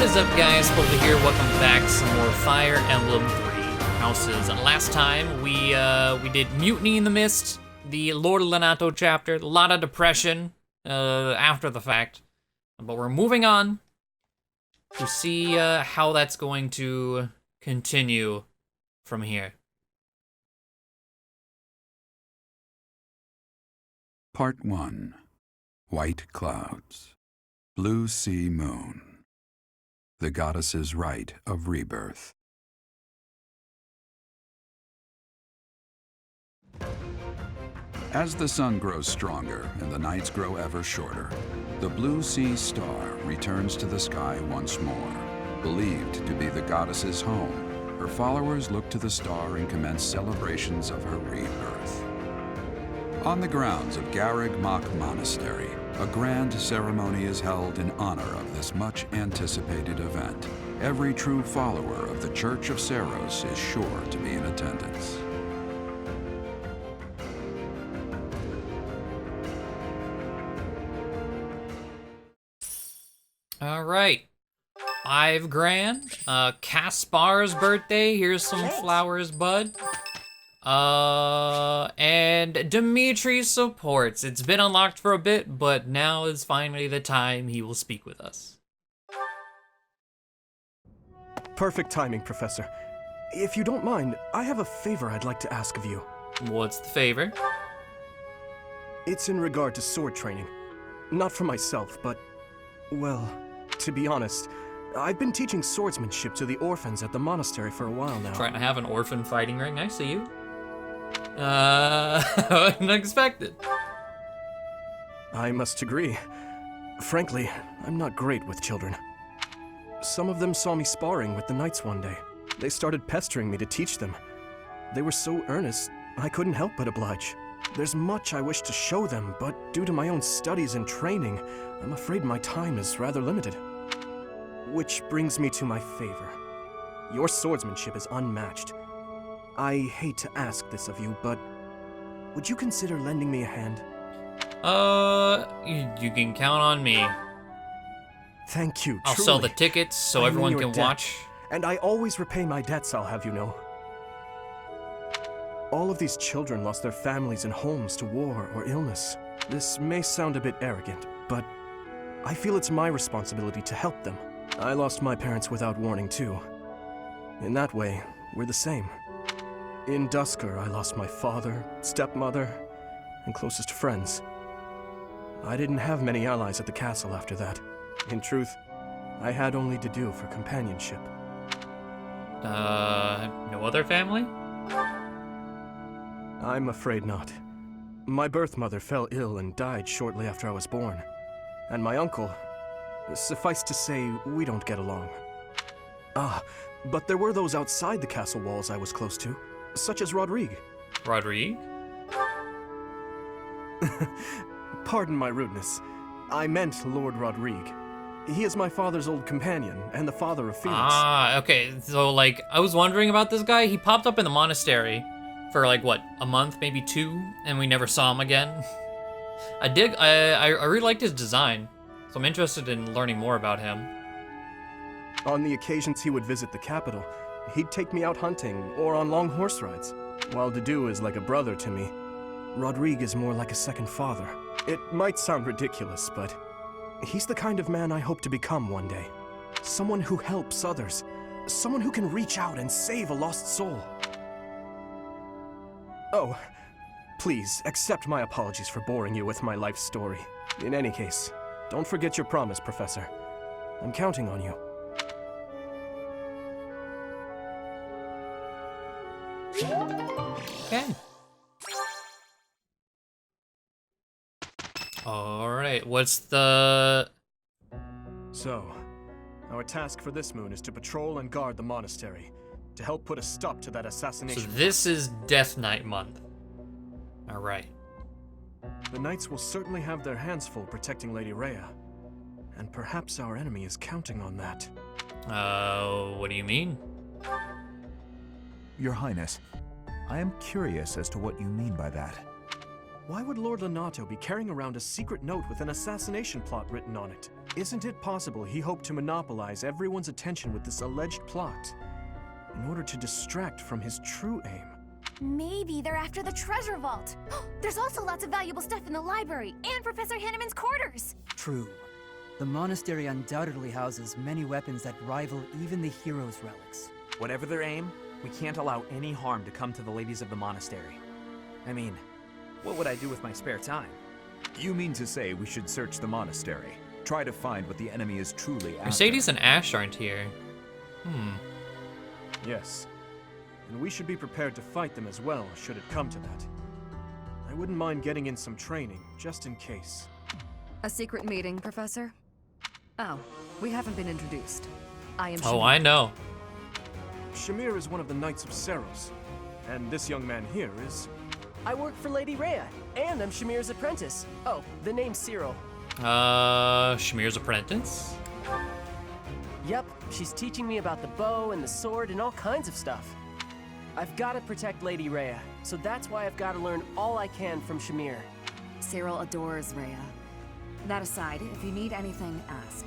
is up, guys? Fódlan here. Welcome back to some more Fire Emblem 3 Houses. And last time we did Mutiny in the Mist, the Lord Untitled Chapter, a lot of depression after the fact. But we're moving on to see how that's going to continue from here. Part 1. White Clouds. Blue Sea Moon. The goddess's rite of rebirth. As the sun grows stronger and the nights grow ever shorter, the Blue Sea Star returns to the sky once more. Believed to be the goddess's home, her followers look to the star and commence celebrations of her rebirth. On the grounds of Garreg Mach Monastery, a grand ceremony is held in honor of this much-anticipated event. Every true follower of the Church of Seiros is sure to be in attendance. All right. 5 grand. Caspar's birthday. Here's some flowers, bud. And Dimitri's supports. It's been unlocked for a bit, but now is finally the time he will speak with us. Perfect timing, Professor. If you don't mind, I have a favor I'd like to ask of you. What's the favor? It's in regard to sword training. Not for myself, but, well, to be honest, I've been teaching swordsmanship to the orphans at the monastery for a while now. Trying to have an orphan fighting ring next to you? Unexpected. I must agree. Frankly, I'm not great with children. Some of them saw me sparring with the knights one day. They started pestering me to teach them. They were so earnest, I couldn't help but oblige. There's much I wish to show them, but due to my own studies and training, I'm afraid my time is rather limited. Which brings me to my favor. Your swordsmanship is unmatched. I hate to ask this of you, but would you consider lending me a hand? You can count on me. Thank you, I'll truly. sell the tickets so I'm in everyone your can debt, watch. And I always repay my debts, I'll have you know. All of these children lost their families and homes to war or illness. This may sound a bit arrogant, but I feel it's my responsibility to help them. I lost my parents without warning, too. In that way, we're the same. In Dusker, I lost my father, stepmother, and closest friends. I didn't have many allies at the castle after that. In truth, I had only to do for companionship. No other family? I'm afraid not. My birth mother fell ill and died shortly after I was born. And my uncle, suffice to say, we don't get along. But there were those outside the castle walls I was close to. Such as Rodrigue. Rodrigue? Pardon my rudeness. I meant Lord Rodrigue. He is my father's old companion, and the father of Felix. Okay, so, like, I was wondering about this guy. He popped up in the monastery for, like, what, a month, maybe 2, and we never saw him again. I really liked his design, so I'm interested in learning more about him. On the occasions he would visit the capital, he'd take me out hunting or on long horse rides. While Dedue is like a brother to me, Rodrigue is more like a second father. It might sound ridiculous, but he's the kind of man I hope to become one day. Someone who helps others. Someone who can reach out and save a lost soul. Oh, please accept my apologies for boring you with my life story. In any case, don't forget your promise, Professor. I'm counting on you. Okay. Alright, what's the... So, our task for this moon is to patrol and guard the monastery, to help put a stop to that So assassination. this is Death Knight month. Alright. The knights will certainly have their hands full protecting Lady Rhea, and perhaps our enemy is counting on that. What do you mean? Your Highness, I am curious as to what you mean by that. Why would Lord Lonato be carrying around a secret note with an assassination plot written on it? Isn't it possible he hoped to monopolize everyone's attention with this alleged plot in order to distract from his true aim? Maybe they're after the treasure vault. There's also lots of valuable stuff in the library and Professor Hanneman's quarters. True. The monastery undoubtedly houses many weapons that rival even the hero's relics. Whatever their aim, we can't allow any harm to come to the ladies of the monastery. I mean, what would I do with my spare time? You mean to say we should search the monastery? Try to find what the enemy is truly after. Mercedes and Ash aren't here. Yes. And we should be prepared to fight them as well, should it come to that. I wouldn't mind getting in some training, just in case. A secret meeting, Professor? Oh, we haven't been introduced. I am Oh, Shamir. I know. Shamir is one of the Knights of Seros, and this young man here is... I work for Lady Rhea, and I'm Shamir's apprentice. Oh, the name's Cyril. Shamir's apprentice? Yep, she's teaching me about the bow and the sword and all kinds of stuff. I've got to protect Lady Rhea, so that's why I've got to learn all I can from Shamir. Cyril adores Rhea. That aside, if you need anything, ask.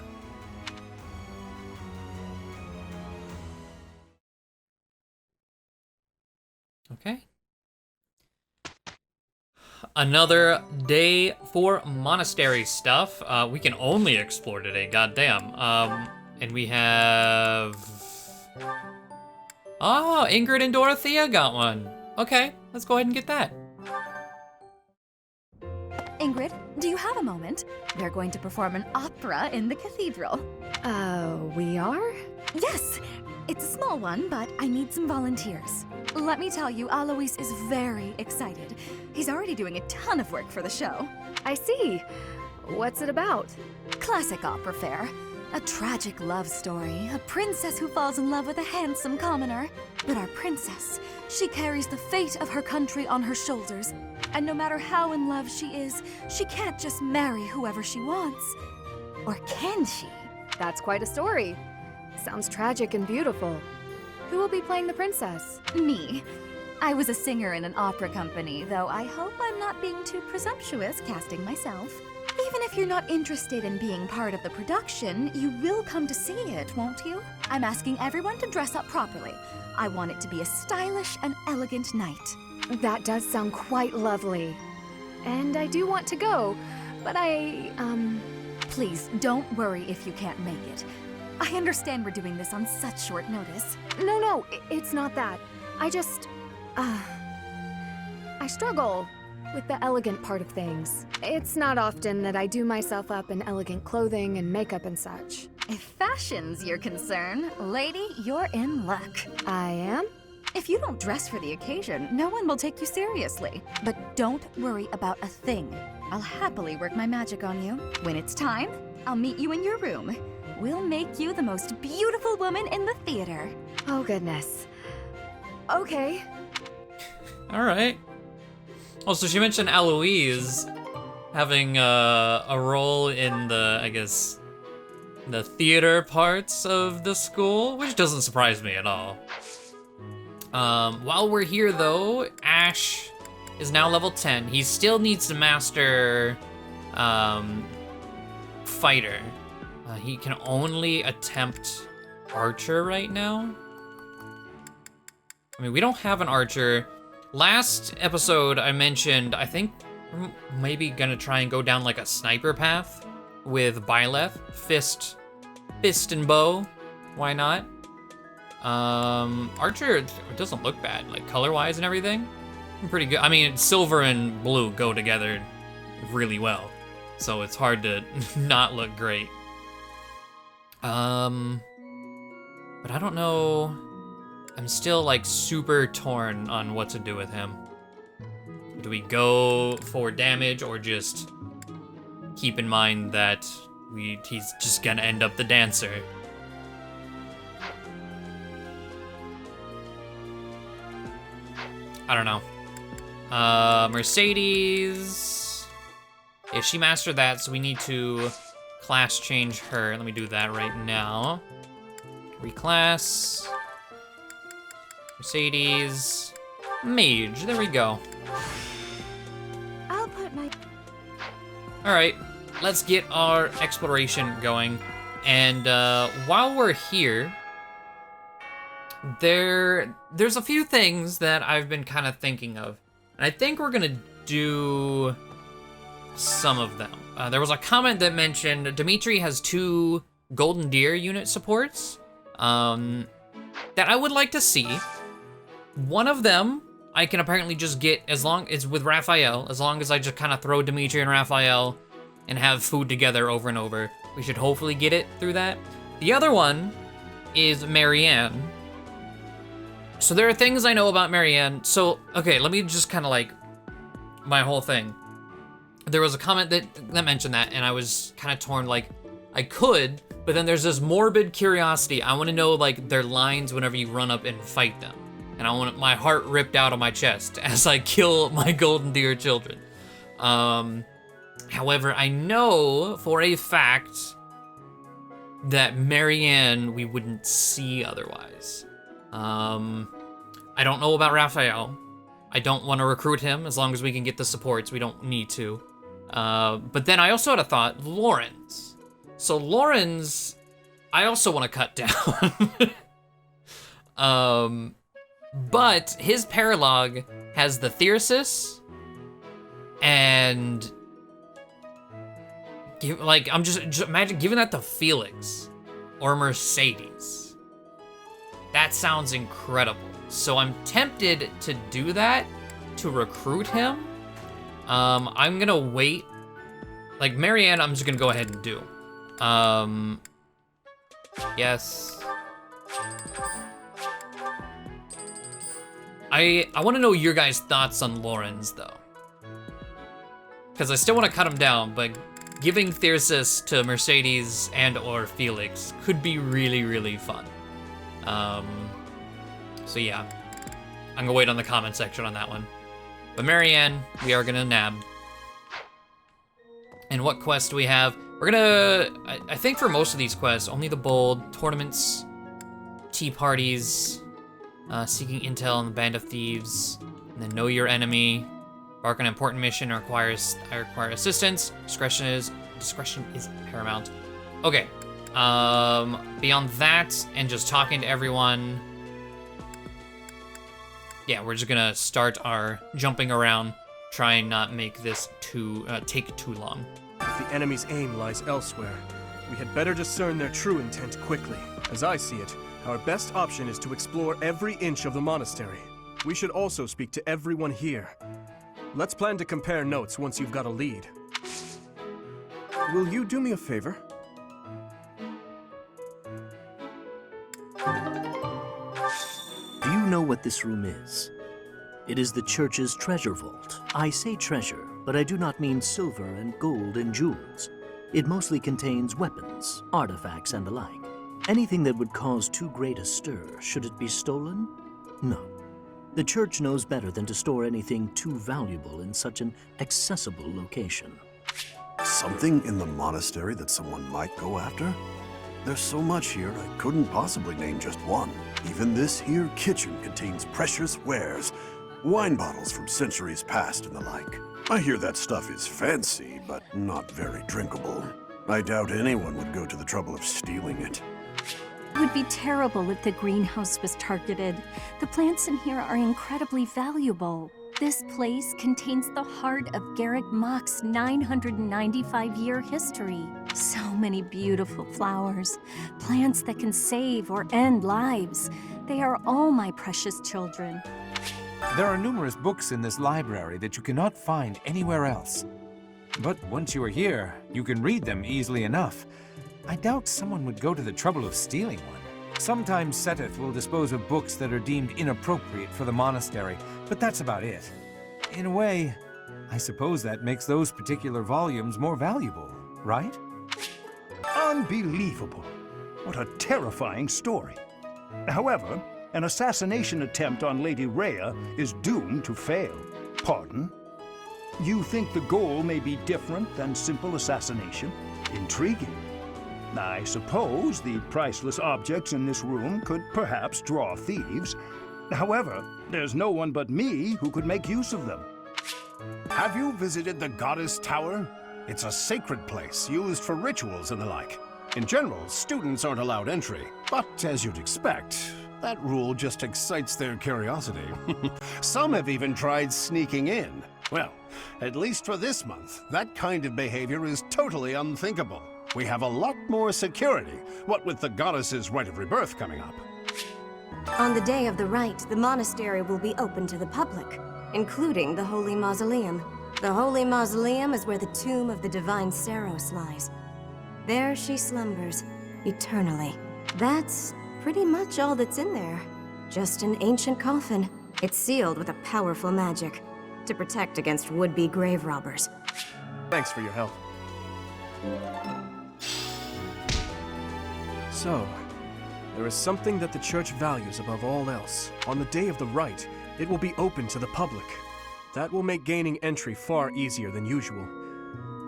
Okay. Another day for monastery stuff. We can only explore today, goddamn. And we have... Oh, Ingrid and Dorothea got one. Okay, let's go ahead and get that. Ingrid, do you have a moment? They're going to perform an opera in the cathedral. We are? Yes, it's a small one, but I need some volunteers. Let me tell you, Alois is very excited. He's already doing a ton of work for the show. I see. What's it about? Classic opera fare. A tragic love story, a princess who falls in love with a handsome commoner. But our princess, she carries the fate of her country on her shoulders. And no matter how in love she is, she can't just marry whoever she wants. Or can she? That's quite a story. Sounds tragic and beautiful. Who will be playing the princess? Me. I was a singer in an opera company, though I hope I'm not being too presumptuous casting myself. Even if you're not interested in being part of the production, you will come to see it, won't you? I'm asking everyone to dress up properly. I want it to be a stylish and elegant night. That does sound quite lovely. And I do want to go, but Please, don't worry if you can't make it. I understand we're doing this on such short notice. No, it's not that. I struggle with the elegant part of things. It's not often that I do myself up in elegant clothing and makeup and such. If fashion's your concern, lady, you're in luck. I am? If you don't dress for the occasion, no one will take you seriously. But don't worry about a thing. I'll happily work my magic on you. When it's time, I'll meet you in your room. We'll make you the most beautiful woman in the theater. Oh, goodness. Okay. All right. Also, she mentioned Aloise having a role in the, I guess, the theater parts of the school, which doesn't surprise me at all. While we're here, though, Ash is now level 10. He still needs to master Fighter. He can only attempt Archer right now. I mean, we don't have an Archer. Last episode, I mentioned, I think we're maybe gonna try and go down like a sniper path with Byleth, fist and bow. Why not? Archer, it doesn't look bad, like color-wise and everything. Pretty good. I mean, silver and blue go together really well, so it's hard to not look great. But I don't know. I'm still like super torn on what to do with him. Do we go for damage or just keep in mind that he's just gonna end up the dancer? I don't know. Mercedes. Yeah, she mastered that, so we need to class change her. Let me do that right now. Reclass. Mercedes. Mage. There we go. I'll put my... Alright. let's get our exploration going. And while we're here, there's a few things that I've been kind of thinking of. And I think we're gonna do some of them. There was a comment that mentioned Dimitri has 2 Golden Deer unit supports that I would like to see. One of them I can apparently just get as long as with Raphael, as long as I just kind of throw Dimitri and Raphael and have food together over and over. We should hopefully get it through that. The other one is Marianne. So there are things I know about Marianne. So, okay, let me just kind of like my whole thing. There was a comment that mentioned that, and I was kind of torn, like, I could, but then there's this morbid curiosity. I want to know, like, their lines whenever you run up and fight them. And I want my heart ripped out of my chest as I kill my Golden Deer children. However, I know for a fact that Marianne we wouldn't see otherwise. I don't know about Raphael. I don't want to recruit him as long as we can get the supports. We don't need to. But then I also had a thought, Lorenz. So Lorenz, I also want to cut down. But his paralog has the Thyrsus and I'm just imagine giving that to Felix or Mercedes. That sounds incredible. So I'm tempted to do that to recruit him. I'm gonna wait. Like Marianne, I'm just gonna go ahead and do. Yes. I want to know your guys' thoughts on Lorenz though, because I still want to cut him down, but giving Thyrsus to Mercedes and or Felix could be really, really fun. So yeah, I'm gonna wait on the comment section on that one. But Marianne, we are gonna nab. And what quest do we have? We're gonna, I think for most of these quests, only the bold, tournaments, tea parties, seeking intel on the Band of Thieves, and then know your enemy. Embark on an important mission I require assistance. Discretion is paramount. Okay. Beyond that, and just talking to everyone. Yeah, we're just gonna start our jumping around, try and not make this take too long. If the enemy's aim lies elsewhere, we had better discern their true intent quickly. As I see it, our best option is to explore every inch of the monastery. We should also speak to everyone here. Let's plan to compare notes once you've got a lead. Will you do me a favor? Do you know what this room is? It is the church's treasure vault. I say treasure, but I do not mean silver and gold and jewels. It mostly contains weapons, artifacts, and the like. Anything that would cause too great a stir, should it be stolen? No. The church knows better than to store anything too valuable in such an accessible location. Something in the monastery that someone might go after? There's so much here, I couldn't possibly name just one. Even this here kitchen contains precious wares, wine bottles from centuries past and the like. I hear that stuff is fancy, but not very drinkable. I doubt anyone would go to the trouble of stealing it. It would be terrible if the greenhouse was targeted. The plants in here are incredibly valuable. This place contains the heart of Garreg Mach's 995-year history. So many beautiful flowers, plants that can save or end lives. They are all my precious children. There are numerous books in this library that you cannot find anywhere else. But once you are here, you can read them easily enough. I doubt someone would go to the trouble of stealing one. Sometimes Seteth will dispose of books that are deemed inappropriate for the monastery, but that's about it. In a way, I suppose that makes those particular volumes more valuable, right? Unbelievable. What a terrifying story. However, an assassination attempt on Lady Rhea is doomed to fail. Pardon? You think the goal may be different than simple assassination? Intriguing. I suppose the priceless objects in this room could perhaps draw thieves. However, there's no one but me who could make use of them. Have you visited the Goddess Tower? It's a sacred place used for rituals and the like. In general, students aren't allowed entry, but as you'd expect, that rule just excites their curiosity. Some have even tried sneaking in. Well, at least for this month, that kind of behavior is totally unthinkable. We have a lot more security, what with the goddess's Rite of Rebirth coming up. On the day of the rite, the monastery will be open to the public, including the Holy Mausoleum. The Holy Mausoleum is where the tomb of the divine Seros lies. There she slumbers, eternally. That's pretty much all that's in there. Just an ancient coffin. It's sealed with a powerful magic to protect against would-be grave robbers. Thanks for your help. So, there is something that the church values above all else. On the day of the rite, it will be open to the public. That will make gaining entry far easier than usual.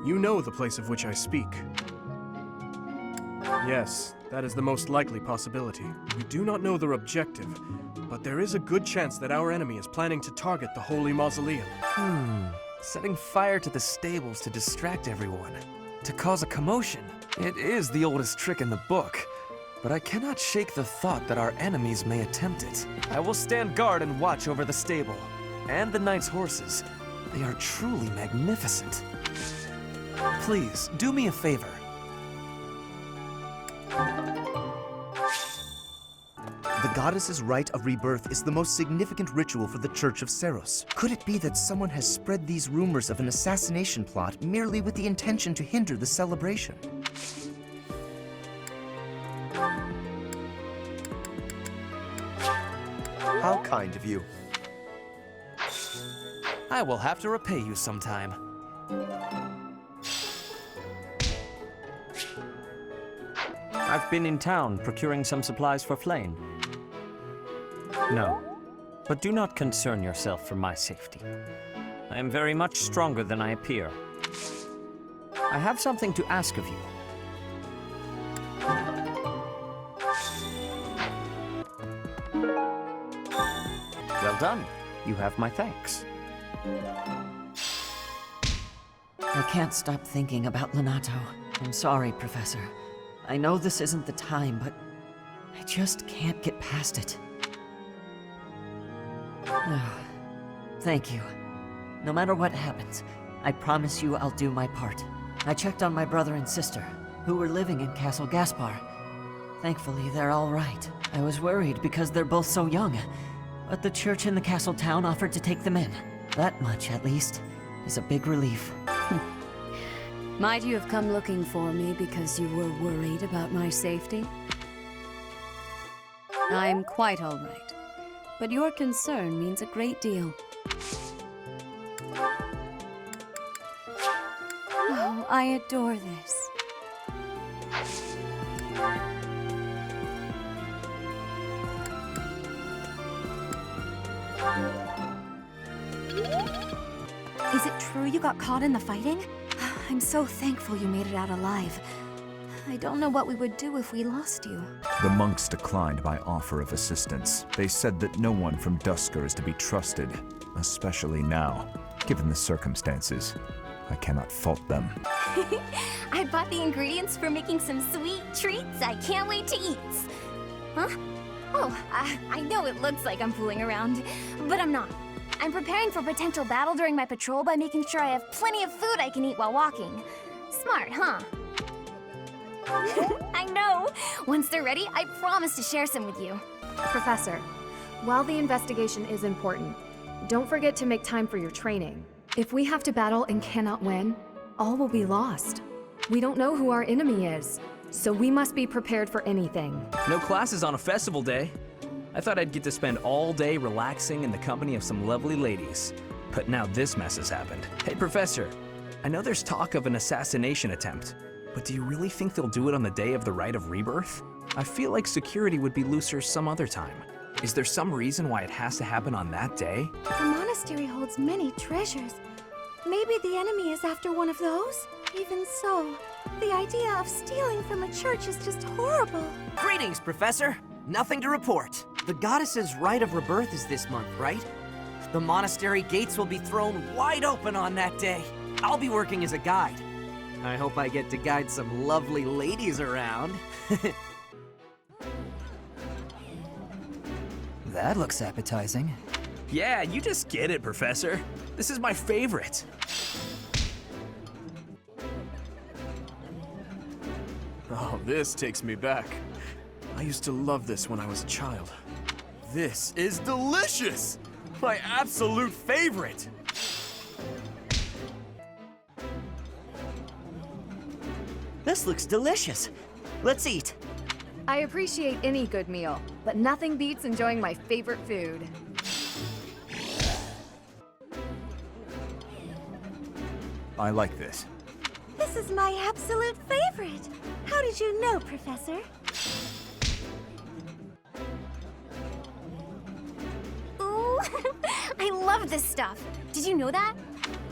You know the place of which I speak. Yes, that is the most likely possibility. We do not know their objective, but there is a good chance that our enemy is planning to target the Holy Mausoleum. Setting fire to the stables to distract everyone, to cause a commotion. It is the oldest trick in the book, but I cannot shake the thought that our enemies may attempt it. I will stand guard and watch over the stable, and the knight's horses. They are truly magnificent. Please, do me a favor. The goddess's Rite of Rebirth is the most significant ritual for the Church of Seros. Could it be that someone has spread these rumors of an assassination plot merely with the intention to hinder the celebration? How kind of you. I will have to repay you sometime. I've been in town procuring some supplies for Flame. No, but do not concern yourself for my safety. I am very much stronger than I appear. I have something to ask of you. Well done. You have my thanks. I can't stop thinking about Lonato. I'm sorry, Professor. I know this isn't the time, but I just can't get past it. Thank you. No matter what happens, I promise you I'll do my part. I checked on my brother and sister, who were living in Castle Gaspar. Thankfully, they're all right. I was worried because they're both so young, but the church in the castle town offered to take them in. That much, at least, is a big relief. Might you have come looking for me because you were worried about my safety? I'm quite all right, but your concern means a great deal. Oh, I adore this. Is it true you got caught in the fighting? I'm so thankful you made it out alive. I don't know what we would do if we lost you. The monks declined my offer of assistance. They said that no one from Dusker is to be trusted, especially now. Given the circumstances, I cannot fault them. I bought the ingredients for making some sweet treats I can't wait to eat. Huh? Oh, I know it looks like I'm fooling around, but I'm not. I'm preparing for potential battle during my patrol by making sure I have plenty of food I can eat while walking. Smart, huh? I know! Once they're ready, I promise to share some with you. Professor, while the investigation is important, don't forget to make time for your training. If we have to battle and cannot win, all will be lost. We don't know who our enemy is, so we must be prepared for anything. No classes on a festival day. I thought I'd get to spend all day relaxing in the company of some lovely ladies. But now this mess has happened. Hey, Professor, I know there's talk of an assassination attempt, but do you really think they'll do it on the day of the Rite of Rebirth? I feel like security would be looser some other time. Is there some reason why it has to happen on that day? The monastery holds many treasures. Maybe the enemy is after one of those? Even so, the idea of stealing from a church is just horrible. Greetings, Professor. Nothing to report. The goddess's Rite of Rebirth is this month, right? The monastery gates will be thrown wide open on that day. I'll be working as a guide. I hope I get to guide some lovely ladies around. That looks appetizing. Yeah, you just get it, Professor. This is my favorite. Oh, this takes me back. I used to love this when I was a child. This is delicious! My absolute favorite! This looks delicious. Let's eat. I appreciate any good meal, but nothing beats enjoying my favorite food. I like this. This is my absolute favorite. How did you know, Professor? Ooh, I love this stuff. Did you know that?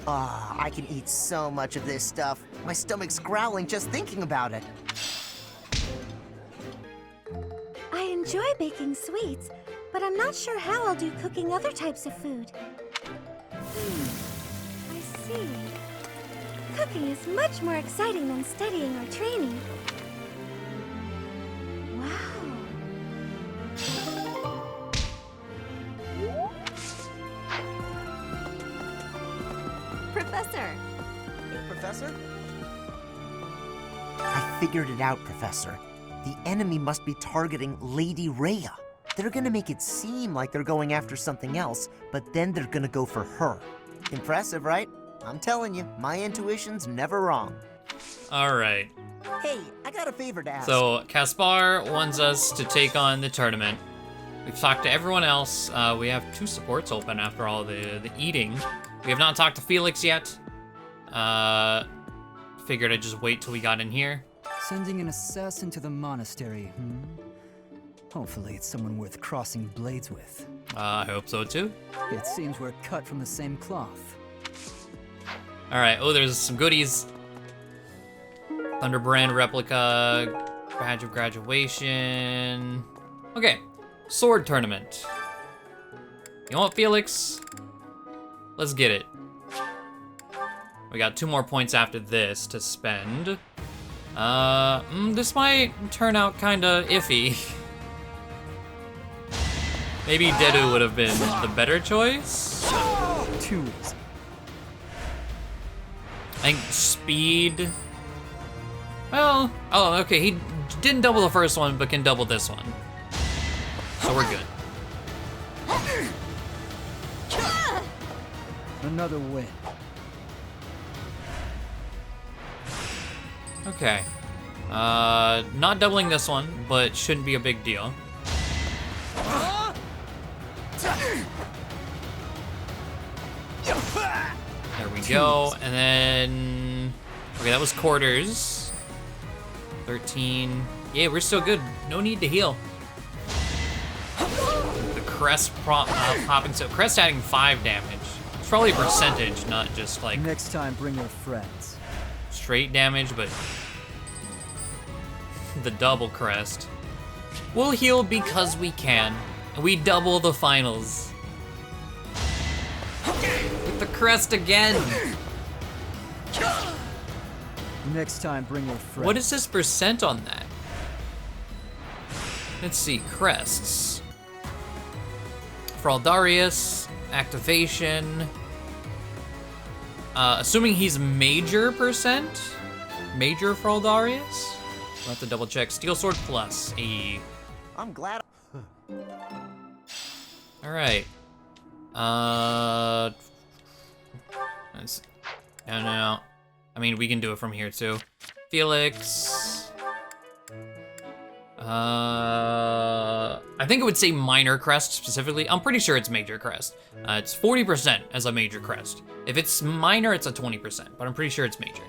Ah, I can eat so much of this stuff. My stomach's growling just thinking about it. I enjoy baking sweets, but I'm not sure how I'll do cooking other types of food. I see. Cooking is much more exciting than studying or training. Wow. Professor! Hey, Professor? I figured it out, Professor. The enemy must be targeting Lady Rhea. They're gonna make it seem like they're going after something else, but then they're gonna go for her. Impressive, right? I'm telling you, my intuition's never wrong. All right. Hey, I got a favor to ask. So Caspar wants us to take on the tournament. We've talked to everyone else. We have 2 supports open after all the eating. We have not talked to Felix yet. Figured I'd just wait till we got in here. Sending an assassin to the monastery, Hopefully it's someone worth crossing blades with. I hope so too. It seems we're cut from the same cloth. All right, oh, there's some goodies. Thunderbrand replica, badge of graduation. Okay, sword tournament. You know what, Felix? Let's get it. We got 2 more points after this to spend. This might turn out kinda iffy. Maybe Dedu would have been the better choice. Too easy. I think speed. Well, oh, okay, he didn't double the first one, but can double this one. So we're good. Another win. Okay. Not doubling this one, but shouldn't be a big deal. There we go, and then... Okay, that was quarters. 13. Yeah, we're still good. No need to heal. The crest popping, so crest adding 5 damage. It's probably a percentage, not just like... Next time, bring your friends. Straight damage, but... the double crest. We'll heal because we can. And we double the finals. With the crest again. Next time, bring your friends. What is this percent on that? Let's see, crests. Fraldarius, activation. Assuming he's major percent? Major Fraldarius? We'll have to double check. Steel Sword plus a... I'm glad. Alright. No. I mean, we can do it from here too. Felix. I think it would say minor crest specifically. I'm pretty sure it's major crest. It's 40% as a major crest. If it's minor, it's a 20%, but I'm pretty sure it's major.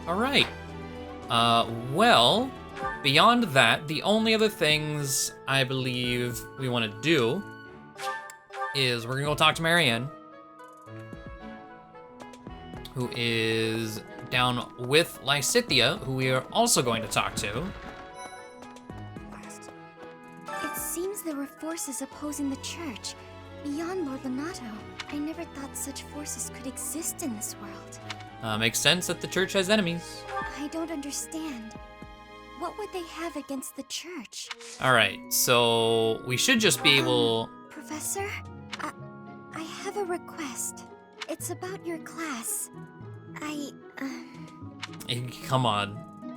All right. Well, beyond that, the only other things I believe we want to do is we're gonna go talk to Marianne, who is down with Lysithea, who we are also going to talk to. It seems there were forces opposing the church. beyond Lord Lonato. I never thought such forces could exist in this world. Makes sense that the church has enemies. I don't understand. What would they have against the church? Alright, so we should just be able... Professor, I have a request. It's about your class. Come on.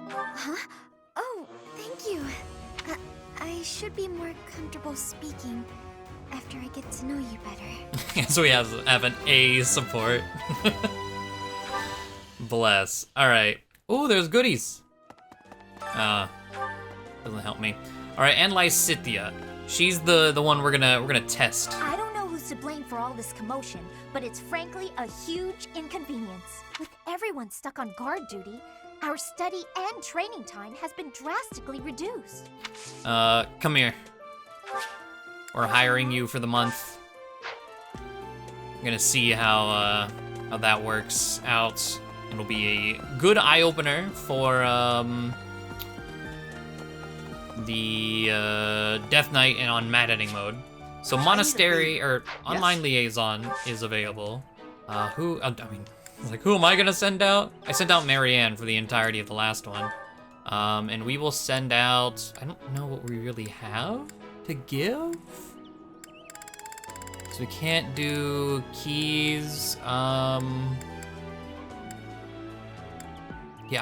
Huh? Oh, thank you. I should be more comfortable speaking after I get to know you better. So we have an A support. Bless. Alright. Oh, there's goodies. Doesn't help me. Alright, and Lysithia. She's the one we're gonna test. I don't know who's to blame for all this commotion, but it's frankly a huge inconvenience. With everyone stuck on guard duty, our study and training time has been drastically reduced. Come here. We're hiring you for the month. I'm gonna see how that works out. It'll be a good eye-opener for, the Death Knight and on Mad Editing mode. So Monastery or Online Liaison is available. Who am I gonna send out? I sent out Marianne for the entirety of the last one. And we will send out, I don't know what we really have to give. So we can't do keys. Yeah,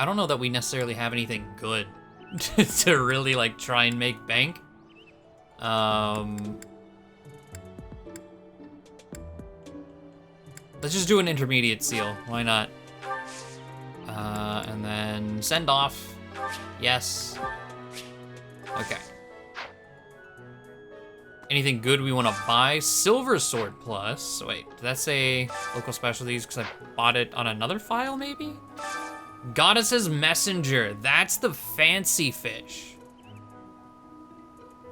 I don't know that we necessarily have anything good to really like try and make bank. Let's just do an intermediate seal. Why not? And then send off. Yes. Okay. Anything good we want to buy? Silver Sword Plus. Wait, did that say local specialties because I bought it on another file maybe? Goddess's Messenger. That's the fancy fish.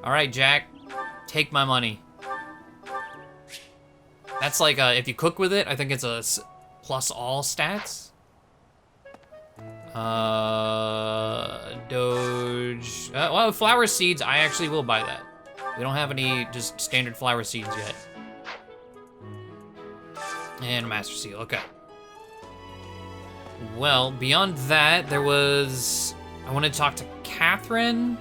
All right, Jack. Take my money. That's like, if you cook with it, I think it's a plus all stats. Doge. Well, flower seeds, I actually will buy that. We don't have any just standard flower seeds yet. And Master Seal, okay. Well, beyond that, there was... I want to talk to Catherine.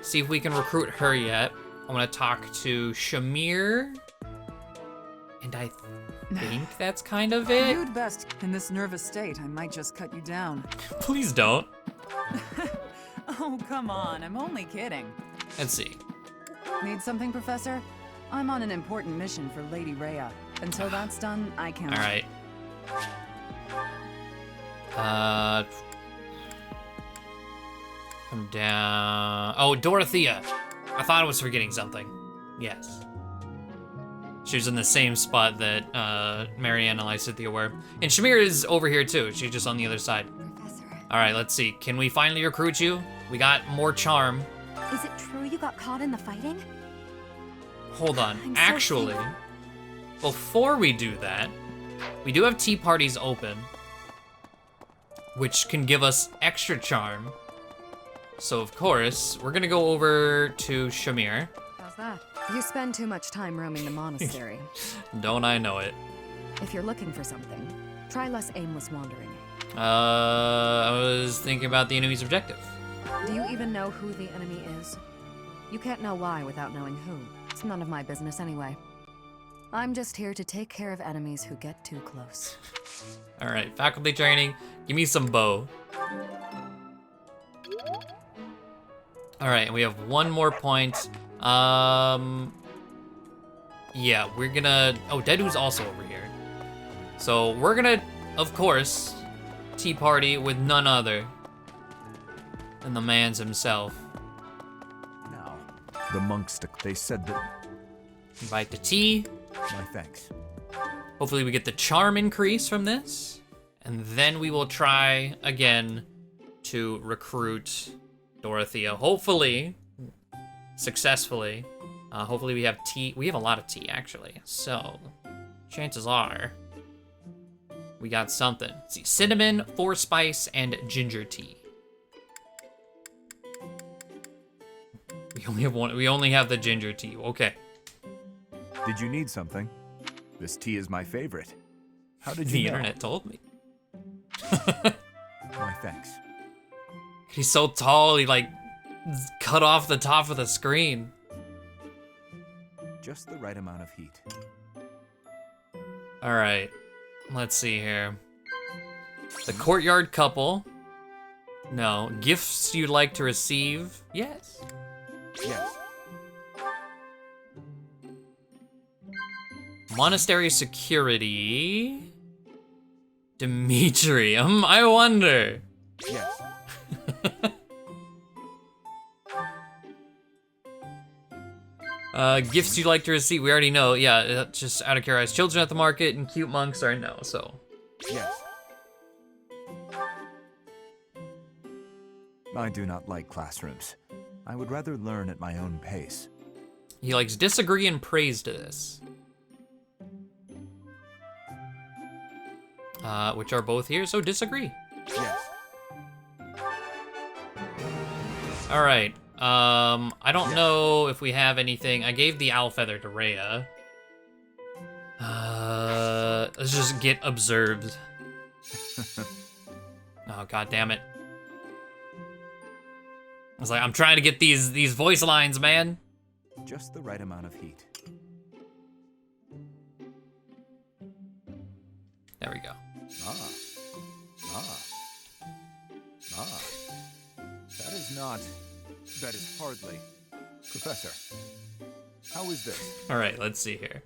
See if we can recruit her yet. I want to talk to Shamir. And I think that's kind of it. You'd best. In this nervous state, I might just cut you down. Please don't. Oh, come on. I'm only kidding. Let's see. Need something, Professor? I'm on an important mission for Lady Rhea. Until that's done, I can't. All right. Come down. Oh, Dorothea. I thought I was forgetting something. Yes. She was in the same spot that Marianne and Lysithia were. And Shamir is over here too. She's just on the other side. All right, let's see. Can we finally recruit you? We got more charm. Is it true you got caught in the fighting? Hold on. I'm so Actually, before we do that, we do have tea parties open, which can give us extra charm. So of course, we're gonna go over to Shamir. How's that? You spend too much time roaming the monastery. Don't I know it? If you're looking for something, try less aimless wandering. I was thinking about the enemy's objective. Do you even know who the enemy is? You can't know why without knowing who. It's none of my business anyway. I'm just here to take care of enemies who get too close. All right, faculty training. Give me some bow. All right, and we have one more point. Yeah, we're gonna... Oh, Deadoo's also over here. So we're gonna, of course, tea party with none other than the man's himself. Now, the monks, they said that... Invite to tea. My thanks. Hopefully we get the charm increase from this. And then we will try again to recruit Dorothea. Hopefully, successfully. Hopefully we have tea. We have a lot of tea, actually. So, chances are we got something. Let's see, cinnamon, 4-spice, and ginger tea. We only have one. We only have the ginger tea. Okay. Did you need something? This tea is my favorite. How did you The know? internet told me. My thanks. He's so tall, he like cut off the top of the screen. Just the right amount of heat. All right, let's see here. The courtyard couple. No. Gifts you'd like to receive? Yes. Yes. Monastery security. Demetrium, I wonder. Yes. Gifts you'd like to receive, we already know. Yeah, just out of curiosity. Children at the market and cute monks are no, so. Yes. I do not like classrooms. I would rather learn at my own pace. He likes disagree and praise to this. Which are both here, so disagree. Yes. All right. I don't know if we have anything. I gave the owl feather to Rhea. Let's just get observed. Oh, god damn it. I was like, I'm trying to get these voice lines, man. Just the right amount of heat. There we go. That is hardly. Professor, how is this? All right, let's see here.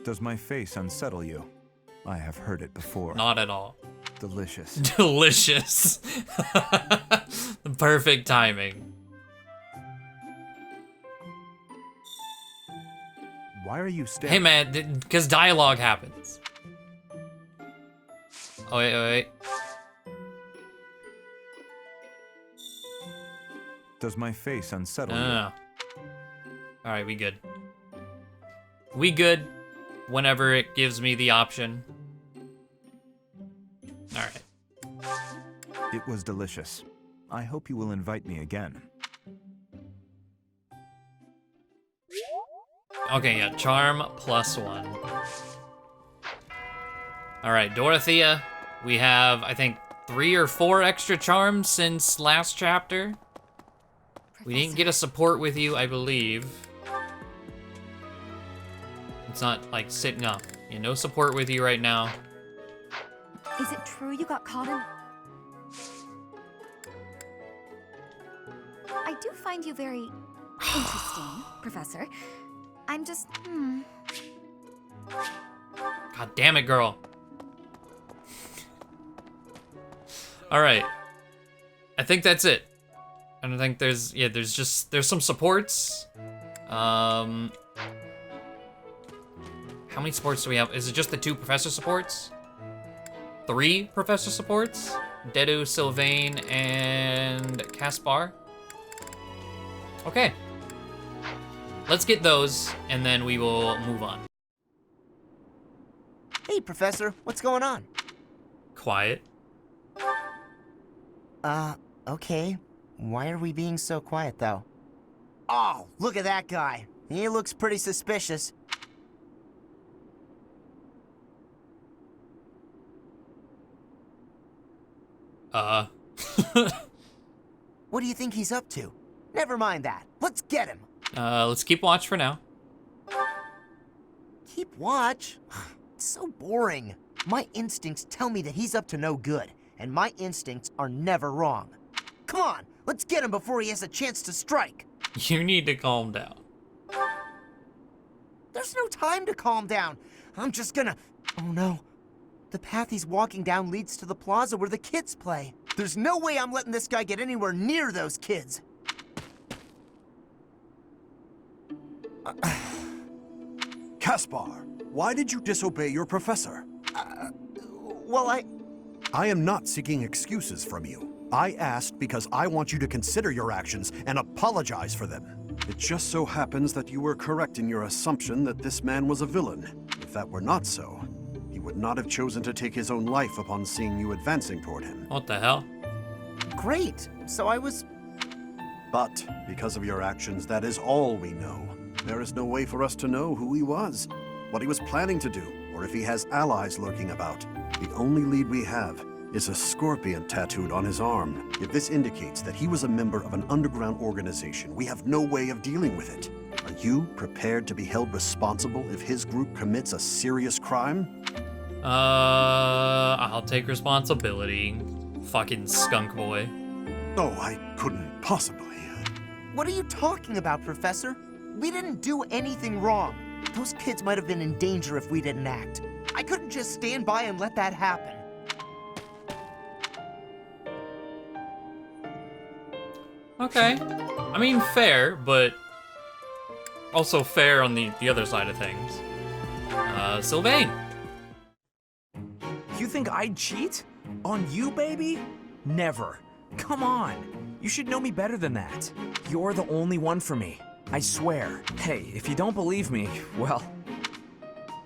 Does my face unsettle you? I have heard it before. Not at all. Delicious. Delicious. Perfect timing. Why are you staring? Hey man, because dialogue happens. Oh wait. Does my face unsettle No. All right, we good. We good whenever it gives me the option. All right. It was delicious. I hope you will invite me again. Okay, yeah, charm +1. All right, Dorothea, we have, I think, 3 or 4 extra charms since last chapter. We didn't get a support with you, I believe. It's not like sitting up. Yeah, no support with you right now. Is it true you got caught in... I do find you very interesting, Professor. I'm just, God damn it, girl. All right. I think that's it. I don't think there's some supports. How many supports do we have? Is it just the 2 professor supports? 3 professor supports? Dedu, Sylvain, and Caspar? Okay. Let's get those, and then we will move on. Hey, Professor, what's going on? Quiet. Okay. Why are we being so quiet, though? Oh, look at that guy. He looks pretty suspicious. What do you think he's up to? Never mind that. Let's get him. Let's keep watch for now. Keep watch? It's so boring. My instincts tell me that he's up to no good, and my instincts are never wrong. Come on, let's get him before he has a chance to strike. You need to calm down. There's no time to calm down. I'm just gonna... Oh no. The path he's walking down leads to the plaza where the kids play. There's no way I'm letting this guy get anywhere near those kids. Caspar, why did you disobey your professor? Well, I am not seeking excuses from you. I asked because I want you to consider your actions and apologize for them. It just so happens that you were correct in your assumption that this man was a villain. If that were not so, he would not have chosen to take his own life upon seeing you advancing toward him. What the hell? great, so I was... But because of your actions, that is all we know. There is no way for us to know who he was, what he was planning to do, or if he has allies lurking about. The only lead we have is a scorpion tattooed on his arm. If this indicates that he was a member of an underground organization, we have no way of dealing with it. Are you prepared to be held responsible if his group commits a serious crime? I'll take responsibility. Fucking skunk boy. Oh, I couldn't possibly. What are you talking about, Professor? We didn't do anything wrong. Those kids might have been in danger if we didn't act. I couldn't just stand by and let that happen. Okay. I mean, fair, but also fair on the other side of things. Sylvain. You think I'd cheat? On you, baby? Never. Come on. You should know me better than that. You're the only one for me. I swear. Hey, if you don't believe me, well...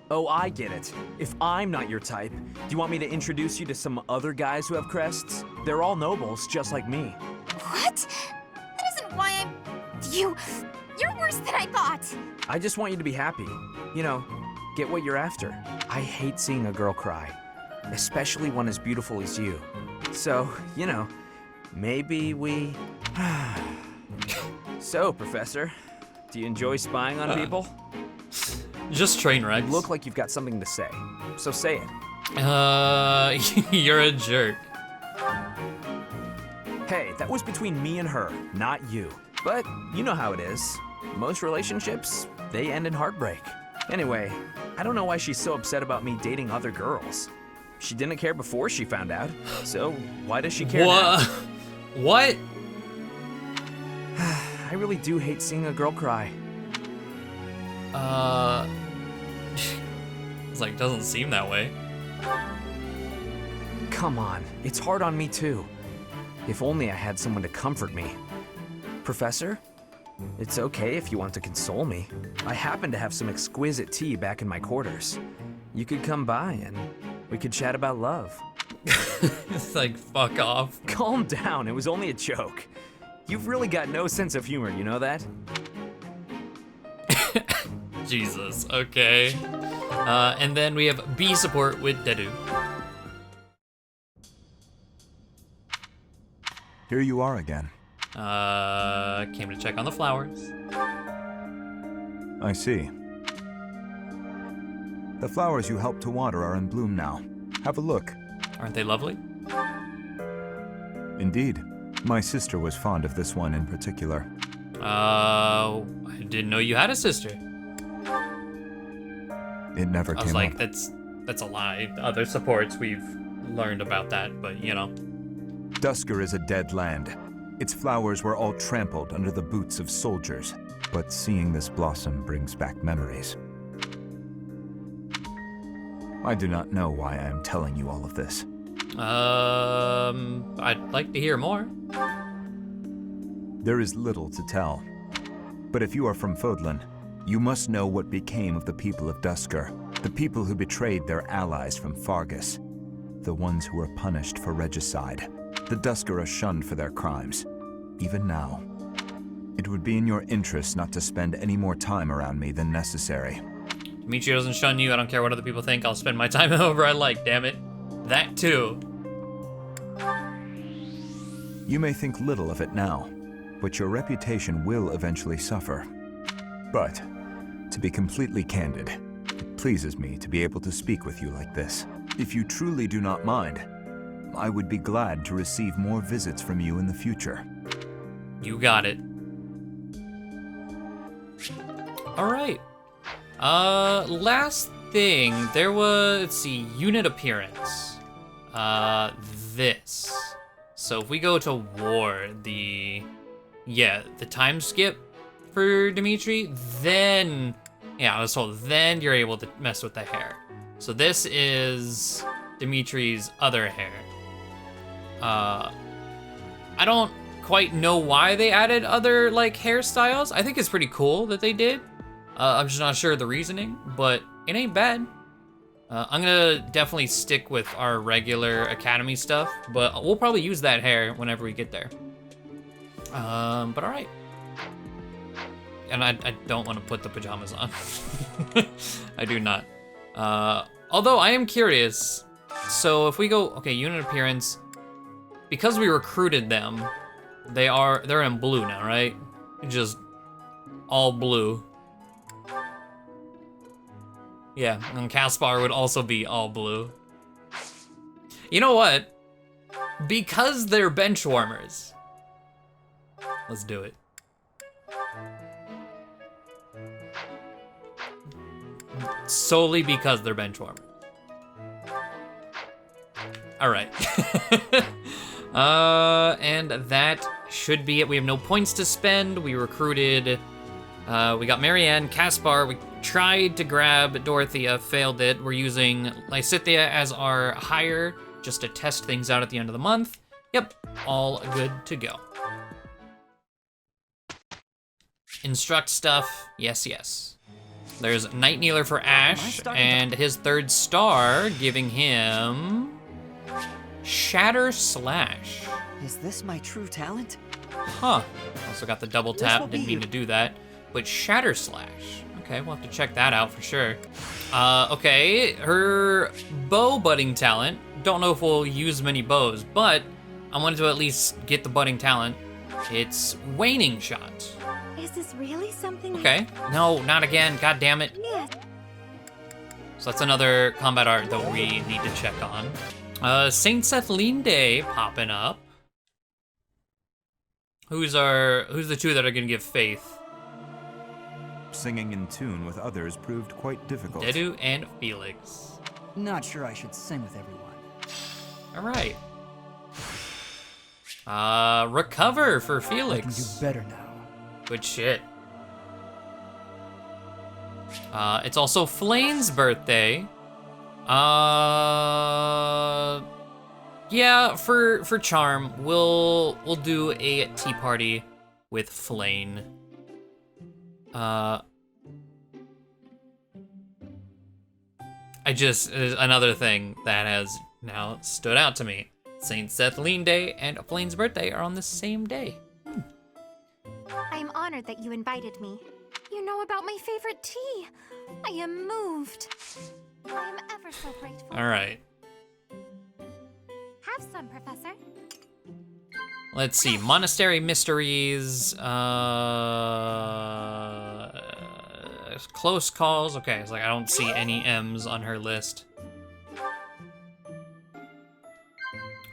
Oh, I get it. If I'm not your type, do you want me to introduce you to some other guys who have crests? They're all nobles, just like me. What? That isn't why I'm... You're worse than I thought. I just want you to be happy. You know, get what you're after. I hate seeing a girl cry, especially one as beautiful as you. So, you know, maybe we... So, Professor, do you enjoy spying on people? Just train wrecks. You look like you've got something to say, so say it. You're a jerk. Hey, that was between me and her, not you. But you know how it is. Most relationships, they end in heartbreak. Anyway, I don't know why she's so upset about me dating other girls. She didn't care before she found out, so why does she care now? What? I really do hate seeing a girl cry. It's like, doesn't seem that way. Come on, it's hard on me too. If only I had someone to comfort me. Professor, it's okay if you want to console me. I happen to have some exquisite tea back in my quarters. You could come by and we could chat about love. It's like, fuck off. Calm down, it was only a joke. You've really got no sense of humor, you know that? Jesus, okay. And then we have B support with Dedu. Here you are again. Came to check on the flowers. I see. The flowers you helped to water are in bloom now. Have a look. Aren't they lovely? Indeed. My sister was fond of this one in particular. I didn't know you had a sister. It never I was came like, up. that's a lie. Other supports, we've learned about that, but you know. Dusker is a dead land. Its flowers were all trampled under the boots of soldiers, but seeing this blossom brings back memories. I do not know why I am telling you all of this. I'd like to hear more. There is little to tell. But if you are from Fódlan, you must know what became of the people of Dusker, the people who betrayed their allies from Fargus, the ones who were punished for regicide. The Dusker are shunned for their crimes, even now. It would be in your interest not to spend any more time around me than necessary. Dimitri doesn't shun you. I don't care what other people think. I'll spend my time however I like, damn it. That too. You may think little of it now, but your reputation will eventually suffer. But, to be completely candid, it pleases me to be able to speak with you like this. If you truly do not mind, I would be glad to receive more visits from you in the future. You got it. Alright. Last thing, there was, let's see, unit appearance. This. So if we go to war, the time skip for Dimitri, then, yeah, I was told, then you're able to mess with the hair. So this is Dimitri's other hair. I don't quite know why they added other, like, hairstyles. I think it's pretty cool that they did. I'm just not sure of the reasoning, but it ain't bad. I'm gonna definitely stick with our regular academy stuff, but we'll probably use that hair whenever we get there. But all right. And I don't want to put the pajamas on. I do not. Although I am curious. So if we go, okay, unit appearance, because we recruited them, they're in blue now, right? Just all blue. Yeah, and Caspar would also be all blue. You know what? Because they're benchwarmers. Let's do it. Solely because they're benchwarmers. All right. And that should be it. We have no points to spend. We recruited, we got Marianne, Caspar. We tried to grab Dorothea, failed it. We're using Lysithea as our hire just to test things out at the end of the month. Yep, all good to go. Instruct stuff, yes, yes. There's Night Kneeler for Ash, and his 3rd star, giving him Shatter Slash. Is this my true talent? Huh. Also got the double tap, didn't mean to do that. But Shatter Slash. Okay, we'll have to check that out for sure. Okay, her bow budding talent. Don't know if we'll use many bows, but I wanted to at least get the budding talent. It's Waning Shot. Is this really something? Okay. No, not again. God damn it. Yeah. So that's another combat art that we need to check on. Saint Sethlene Day popping up. Who's the two that are gonna give faith? Singing in tune with others proved quite difficult. Dedu and Felix. Not sure I should sing with everyone. All right. Recover for Felix. I can do better now. Good shit. It's also Flane's birthday. Yeah, for charm, we'll do a tea party with Flane. Another thing that has now stood out to me. Saint Sethlene Day and Flane's birthday are on the same day. I am honored that you invited me. You know about my favorite tea. I am moved. I am ever so grateful. All right. Have some, Professor. Let's see. Monastery Mysteries. Close calls. Okay, it's like I don't see any M's on her list.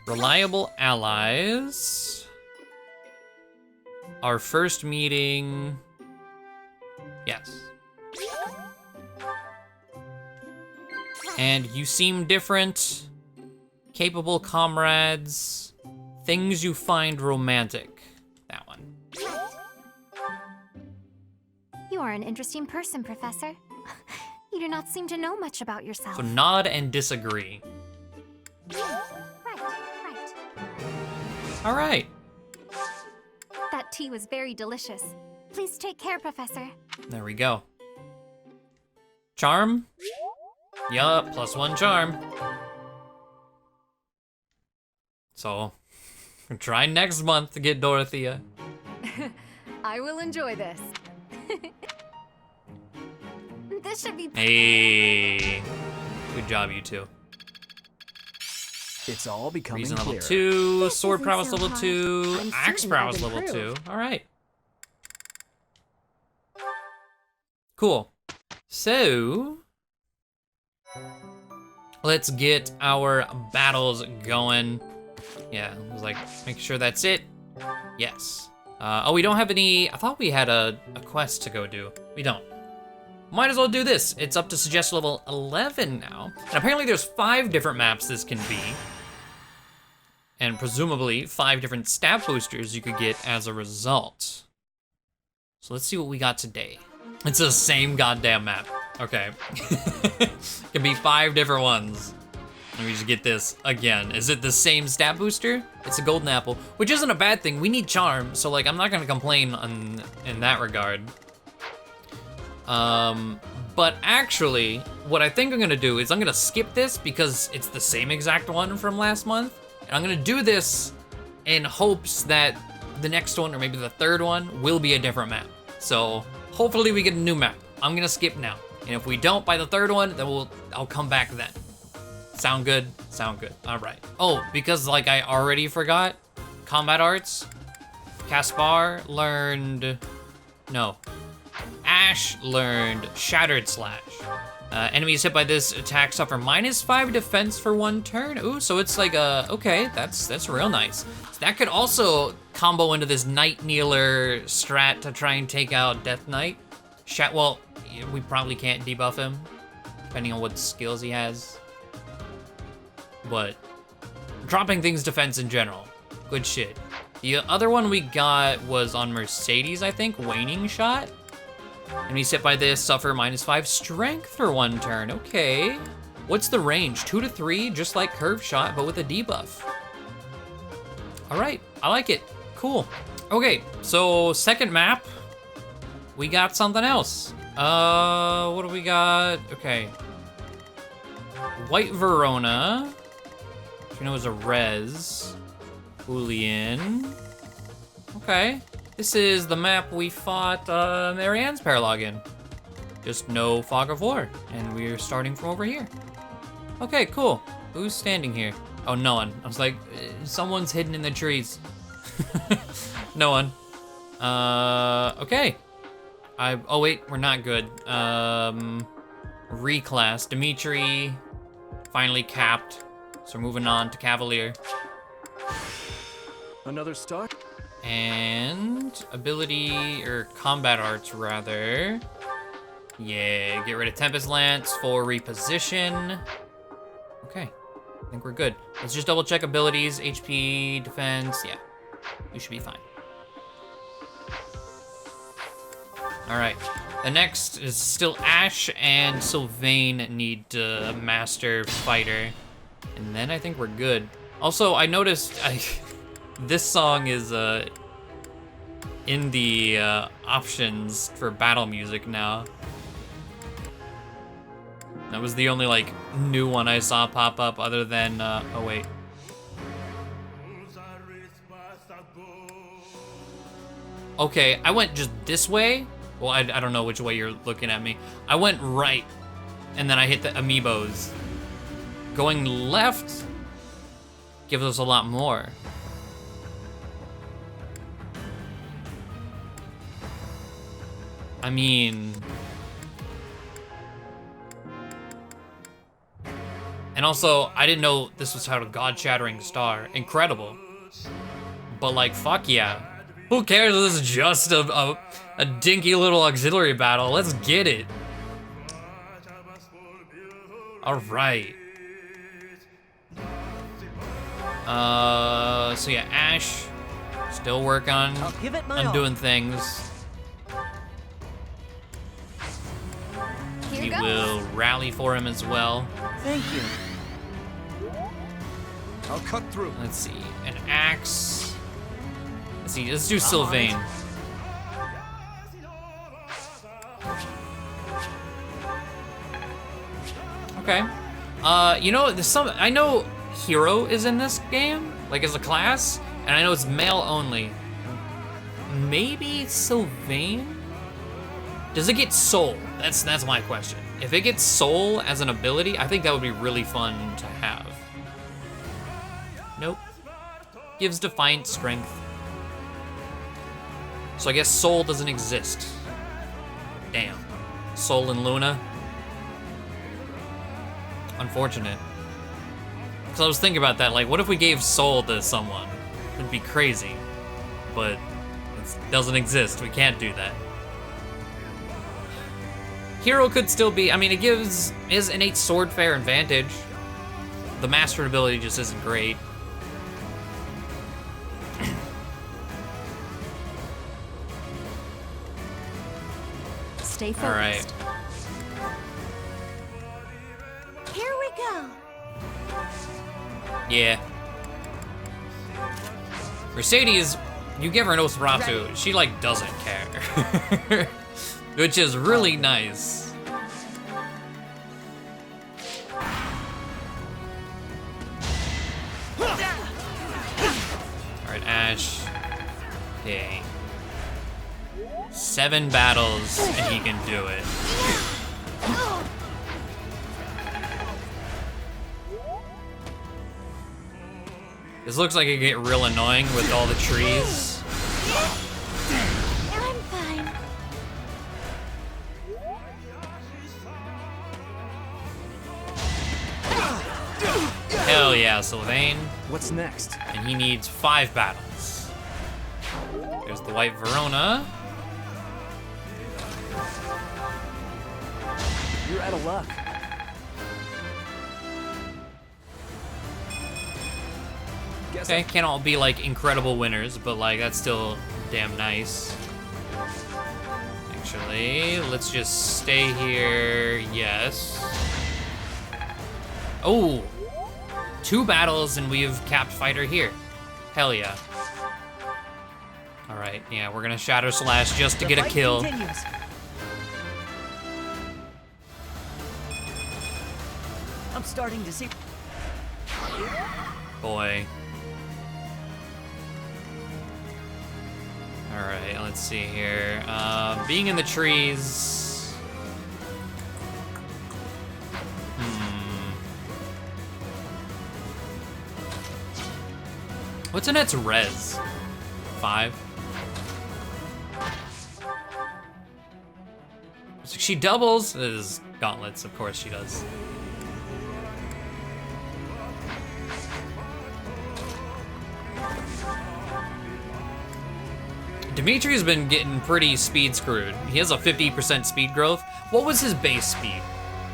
Reliable allies. Our first meeting. Yes. And you seem different. Capable comrades. Things you find romantic. That one. You are an interesting person, Professor. You do not seem to know much about yourself. So nod and disagree. Right. All right. That tea was very delicious. Please take care, Professor. There we go. Charm? Yup, +1 charm. So, try next month to get Dorothea. I will enjoy this. This should be... Hey. Good job, you two. It's all becoming Reason level clearer. 2, sword isn't prowess so level hard. 2, I'm axe certain prowess I've level 2. improved. All right. Cool. So, let's get our battles going. Yeah, I was like, make sure that's it. Yes. Oh, we don't have any, I thought we had a quest to go do. We don't. Might as well do this. It's up to suggest level 11 now. And apparently there's 5 different maps this can be. And presumably 5 different stat boosters you could get as a result. So let's see what we got today. It's the same goddamn map. Okay. Can be 5 different ones. Let me just get this again. Is it the same stat booster? It's a golden apple, which isn't a bad thing. We need charm, so like I'm not gonna complain in that regard. But actually, what I think I'm gonna do is I'm gonna skip this because it's the same exact one from last month. And I'm gonna do this in hopes that the next one, or maybe the third one, will be a different map. So hopefully we get a new map. I'm gonna skip now. And if we don't by the third one, then I'll come back then. Sound good? Sound good. All right. Oh, because like I already forgot, combat arts, Caspar learned, no. Ash learned Shattered Slash. Enemies hit by this attack suffer -5 defense for 1 turn. Ooh, so it's like okay, that's real nice. So that could also combo into this Night Kneeler strat to try and take out Death Knight. Well, we probably can't debuff him, depending on what skills he has. But dropping things defense in general, good shit. The other one we got was on Mercedes, I think, Waning Shot. Enemies hit by this suffer -5 strength for 1 turn. Okay. What's the range? 2 to 3, just like Curve Shot, but with a debuff. All right, I like it. Cool. Okay, so second map, we got something else. What do we got? Okay. White Verona. You know, is a res. Julian. Okay. This is the map we fought Marianne's Paralog in. Just no Fog of War, and we're starting from over here. Okay, cool. Who's standing here? Oh, no one. I was like, someone's hidden in the trees. No one. Okay. Oh wait, we're not good. Reclass. Dimitri finally capped. So we're moving on to Cavalier. Another stock? And ability, or combat arts rather. Yeah, get rid of Tempest Lance for reposition. Okay, I think we're good. Let's just double check abilities, HP, defense, yeah. We should be fine. All right, the next is still Ash and Sylvain need to master Fighter. And then I think we're good. Also, I noticed this song is in the options for battle music now. That was the only like new one I saw pop up other than, oh wait. Okay, I went just this way. Well, I don't know which way you're looking at me. I went right, and then I hit the amiibos. Going left gives us a lot more. I mean... And also, I didn't know this was how a God-shattering star. Incredible. But like, fuck yeah. Who cares if this is just a dinky little auxiliary battle? Let's get it. Alright. So yeah, Ash, still work on doing things. We will rally for him as well. Thank you. I'll cut through. Let's see, an axe. Let's see, let's do Sylvain. Okay. You know, there's some, I know Hero is in this game, like as a class, and I know it's male only. Maybe Sylvain? Does it get Soul? That's my question. If it gets Soul as an ability, I think that would be really fun to have. Nope. Gives Defiant Strength. So I guess Soul doesn't exist. Damn. Soul and Luna. Unfortunate. Because I was thinking about that, like, what if we gave Soul to someone? It'd be crazy. But it doesn't exist. We can't do that. Hero could still be, I mean, it gives his innate sword fair advantage. The master ability just isn't great. Stay focused. All right. Here we go. Yeah. Mercedes, you give her an Nosferatu, she like doesn't care. Which is really nice. Okay. 7 battles, and he can do it. This looks like it could get real annoying with all the trees. I'm fine. Hell yeah, Sylvain. What's next? And he needs 5 battles. There's the White Verona. You're out of luck. Okay, can't all be like incredible winners, but like that's still damn nice. Actually, let's just stay here. Yes. Oh, 2 battles and we've capped fighter here. Hell yeah. All right, yeah, we're gonna Shadow Slash just to get a kill. Continues. I'm starting to see. Boy. All right, let's see here. Being in the trees. What's Annette's res? 5. She doubles. This is gauntlets, of course she does. Dimitri's been getting pretty speed screwed. He has a 50% speed growth. What was his base speed?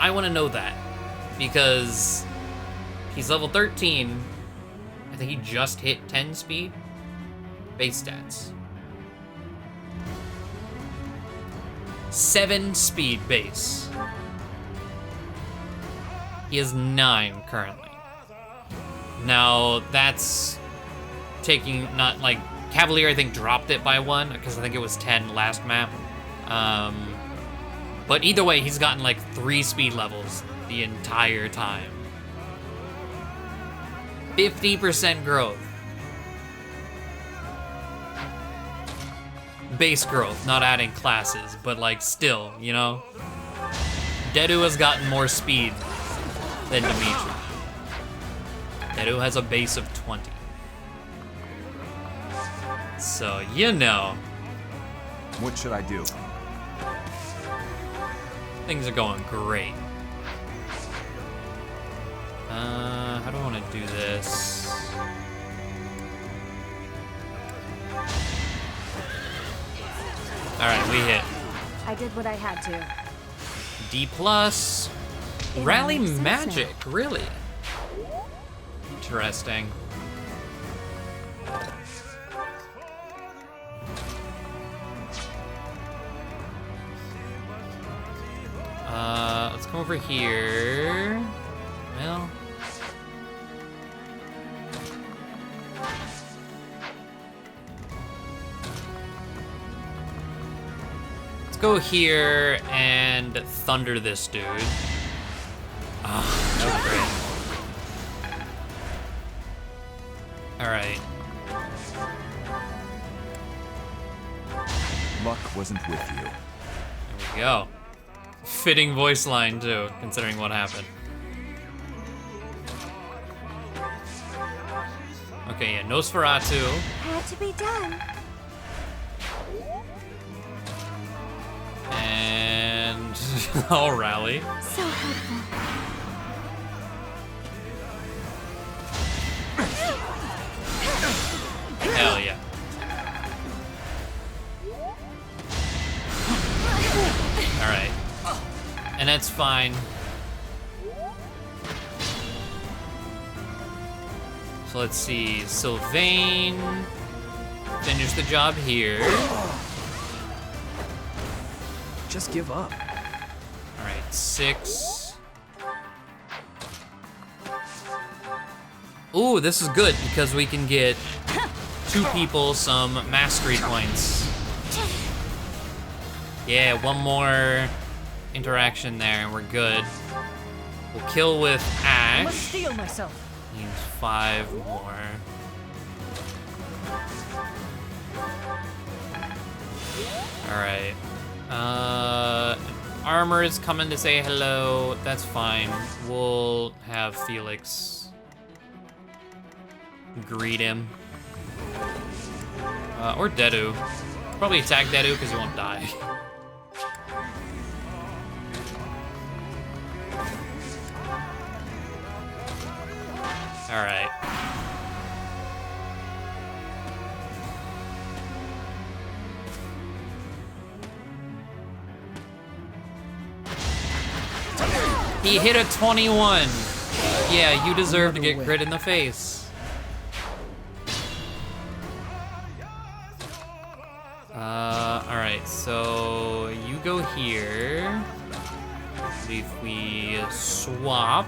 I want to know that. Because he's level 13. I think he just hit 10 speed. Base stats. 7 speed base. He has 9 currently. Now, that's taking, not like, Cavalier, I think, dropped it by 1, because I think it was 10 last map. But either way, he's gotten like 3 speed levels the entire time. 50% growth. Base growth, not adding classes, but like still, you know? Dedu has gotten more speed than Dimitri. Dedu has a base of 20. So, you know. What should I do? Things are going great. How do I want to do this? Alright, we hit. I did what I had to. D+. Rally magic, really? Interesting. Let's come over here. Well. Let's go here and thunder this dude. Oh, that was great. Alright. Luck wasn't with you. There we go. Fitting voice line, too, considering what happened. Okay, yeah, Nosferatu. Had to be done. And I'll rally. So helpful. Hell yeah. Alright. And that's fine. So let's see. Sylvain. Finish the job here. Just give up. Alright, 6. Ooh, this is good because we can get 2 people some mastery points. Yeah, 1 more interaction there and we're good. We'll kill with Ash. I must steel myself. Needs 5 more. Alright. Armor is coming to say hello. That's fine. We'll have Felix greet him. Or Dedu. Probably attack Dedu because he won't die. Alright. He hit a 21. Yeah, you deserve to get crit in the face. Alright, so you go here. If we swap.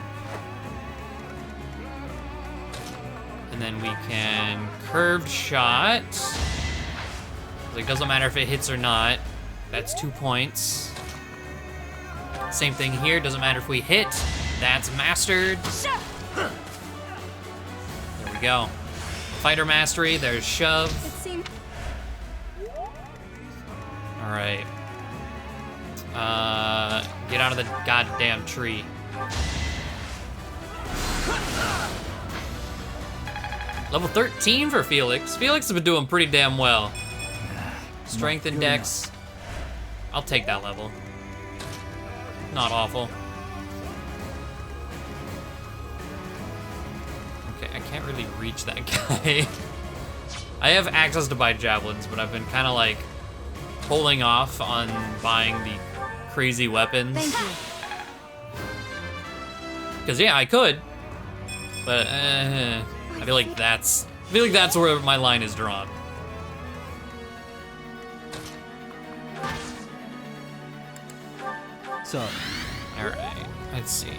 And then we can curved shot. Like, doesn't matter if it hits or not. That's 2 points. Same thing here, doesn't matter if we hit. That's mastered. There we go. Fighter mastery, there's shove. Alright. Get out of the goddamn tree. Level 13 for Felix. Felix has been doing pretty damn well. Strength and dex. I'll take that level. Not awful. Okay, I can't really reach that guy. I have access to buy javelins, but I've been kind of like holding off on buying the crazy weapons. Thank you. Because yeah, I could, but I feel like that's where my line is drawn. So, all right, let's see.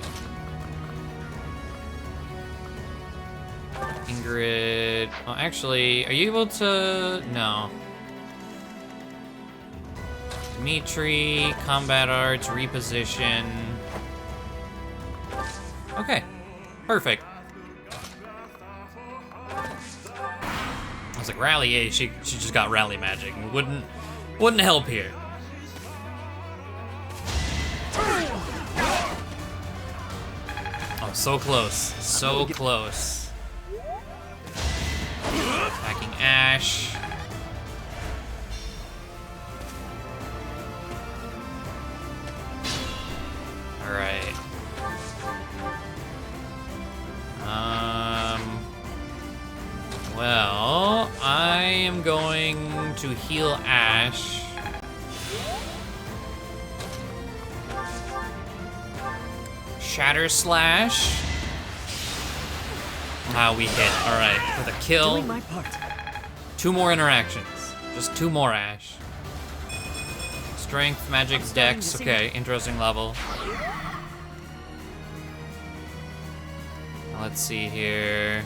Ingrid, well, actually, are you able to? No. Dimitri, combat arts, reposition. Okay, perfect. I was like, rally, hey, she just got rally magic. Wouldn't help here. Oh, so close, so close. Attacking Ash. All right. Well, I am going to heal Ash. Shatter Slash. Ah, we hit. All right, with a kill. Doing my part. 2 more interactions. Just 2 more, Ash. Strength, magic, dex. Okay, interesting level. Let's see here.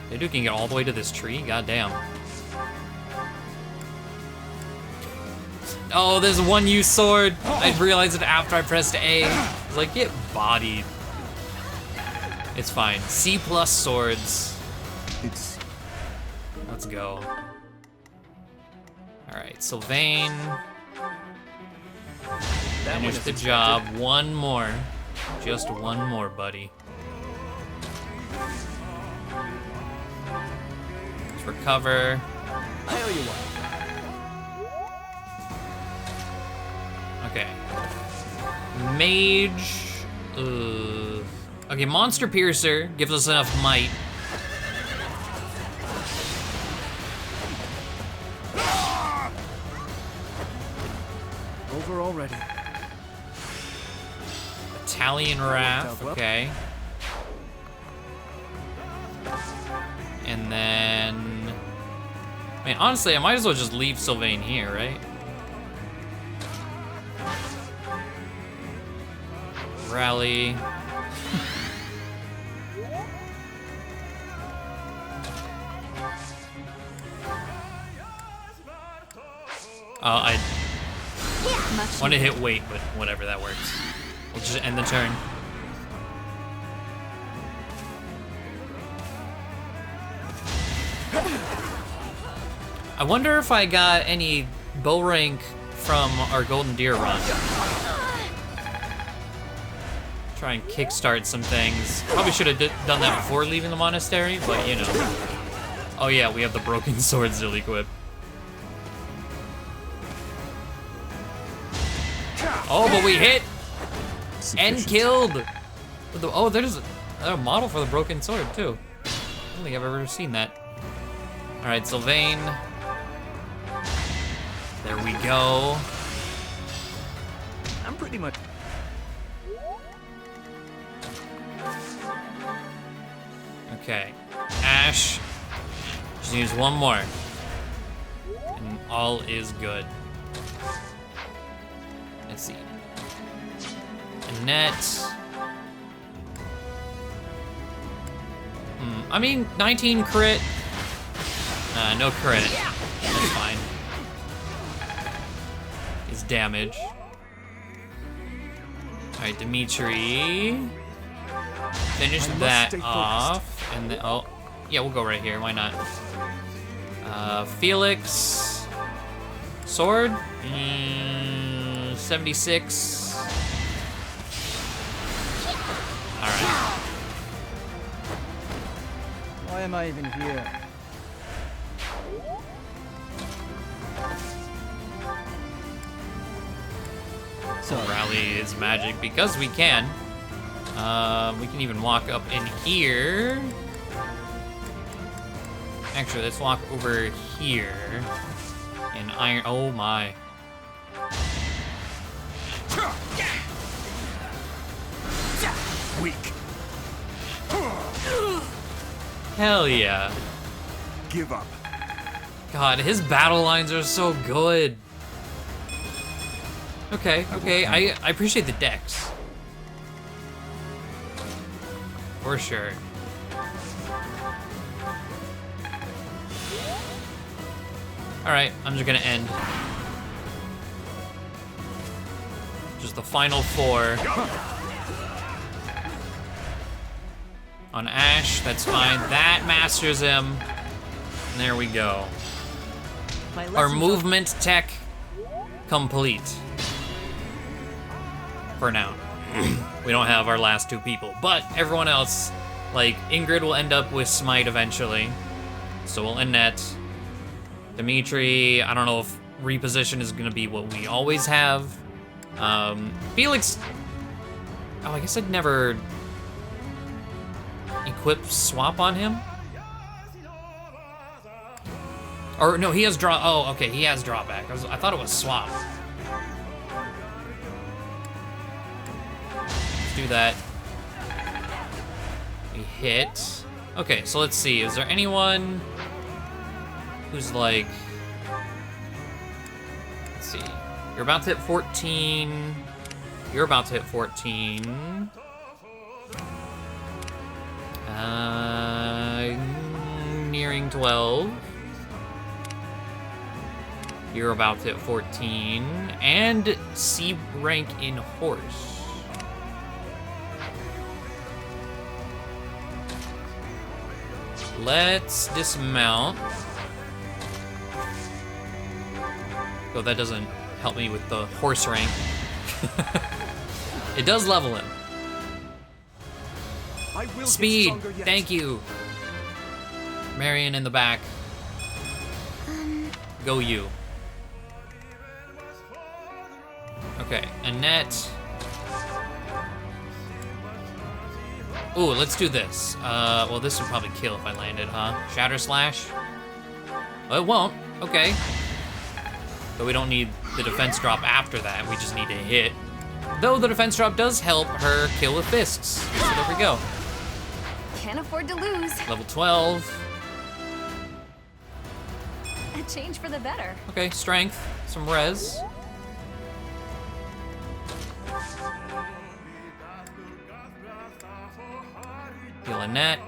They can get all the way to this tree? Goddamn. Oh, there's a 1-use sword. I realized it after I pressed A. Like, get bodied. It's fine. C+ swords. Let's go. Alright, Sylvain. Finish the job. 1 more. Just 1 more, buddy. Let's recover. I owe you one. Okay. Mage. Okay, Monster Piercer gives us enough might. Over already. Italian Wrath, okay. And then... I mean, honestly, I might as well just leave Sylvain here, right? Rally. Oh, I want to hit wait, but whatever, that works. We'll just end the turn. I wonder if I got any bow rank from our Golden Deer run. Try and kickstart some things. Probably should have done that before leaving the monastery, but you know. Oh yeah, we have the broken sword still equipped. Oh, but we hit and killed. Oh, there's a model for the broken sword too. I don't think I've ever seen that. All right, Sylvain. There we go. I'm pretty much... Okay, Ash. Just use one more. And all is good. Let's see. Annette. I mean, 19 crit. No crit. That's fine. Is damage. Alright, Dimitri. Finish that off. And then, oh, yeah, we'll go right here. Why not? Felix. Sword. 76. Alright. Why am I even here? So rally is magic because we can. We can even walk up in here. Actually, let's walk over here. In iron. Oh my. Weak. Hell yeah. Give up. God, his battle lines are so good. Okay, I appreciate the decks. For sure. Alright, I'm just gonna end. Just the final 4. On Ash, that's fine. That masters him. And there we go. Our movement tech complete. For now. We don't have our last 2 people, but everyone else, like Ingrid will end up with Smite eventually. So will Annette. Dimitri, I don't know if reposition is gonna be what we always have. Felix, oh, I guess I'd never equip swap on him. Or no, he has draw, oh, okay, he has drawback. I thought it was swap. Let's do that. We hit. Okay, so let's see, is there anyone who's like, let's see, you're about to hit 14, you're about to hit 14, nearing 12, you're about to hit 14, and C rank in horse. Let's dismount. Though that doesn't help me with the horse rank. It does level him. Speed, thank you. Marion in the back. Go you. Okay, Annette. Ooh, let's do this. Well, this would probably kill if I landed, huh? Shatter Slash? Well, it won't. Okay. But we don't need the defense drop after that. We just need to hit. Though the defense drop does help her kill with fists. So there we go. Can't afford to lose. Level 12. A change for the better. Okay, strength. Some res. Heal Annette.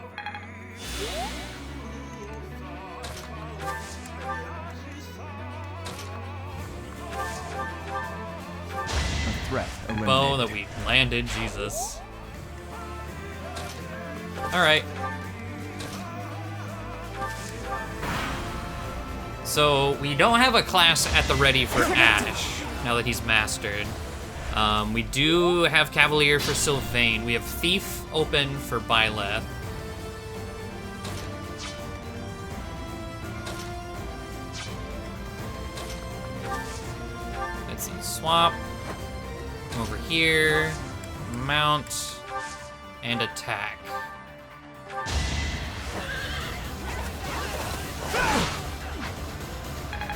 Bow that we landed, Jesus. Alright. So we don't have a class at the ready for Ash, now that he's mastered. We do have Cavalier for Sylvain. We have Thief open for Byleth. Let's see, swap. Over here, mount, and attack.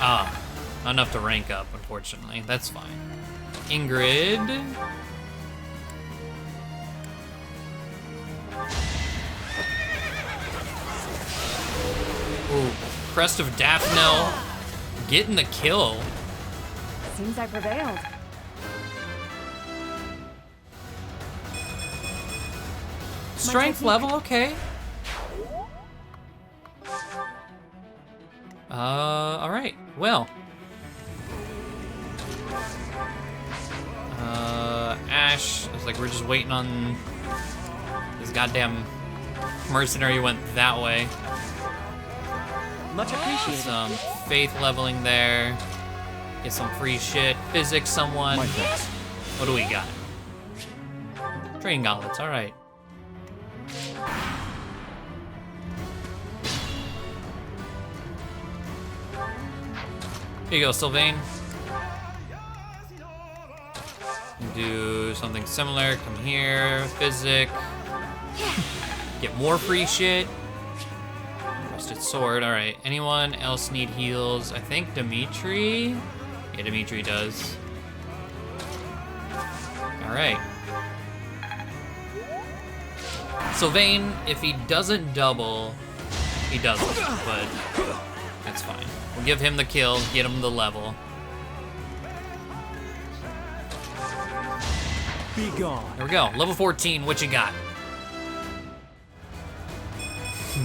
Ah, not enough to rank up, unfortunately. That's fine. Ingrid. Ooh, Crest of Daphne getting the kill. Seems I prevailed. Strength level, okay. Alright, well. Ash, it's like we're just waiting on this goddamn mercenary went that way. Much appreciated. Some faith leveling there. Get some free shit. Physics someone. What do we got? Training gauntlets, alright. Here you go, Sylvain. Do something similar. Come here, physic. Get more free shit. Rusted sword, alright. Anyone else need heals? I think Dimitri? Yeah, Dimitri does. Alright. Sylvain, if he doesn't double, he doesn't, but that's fine. We'll give him the kill, get him the level. Be gone. There we go, level 14, what you got?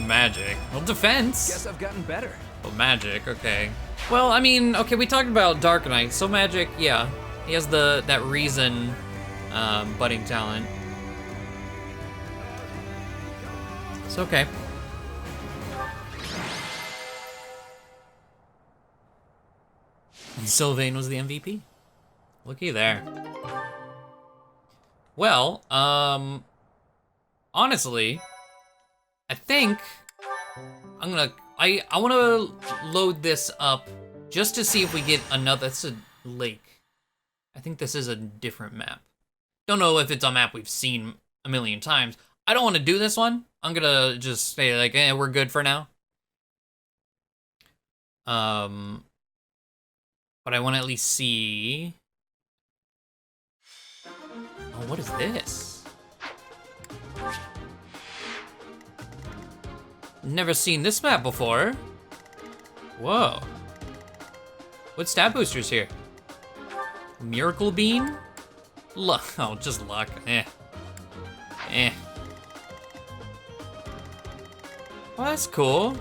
Magic. Well, defense. Guess I've gotten better. Oh, magic, okay. Well, I mean, okay, we talked about Dark Knight, so magic, yeah. He has that reason budding talent. It's okay. And Sylvain was the MVP. Looky there. Well, honestly, I think I'm gonna, I wanna load this up just to see if we get another, it's a lake. I think this is a different map. Don't know if it's a map we've seen a million times. I don't wanna do this one. I'm gonna just say like, we're good for now. But I wanna at least see. Oh, what is this? Never seen this map before. Whoa. What stat boosters here? Miracle Bean? Luck. Oh, just luck. Eh. Well, that's cool.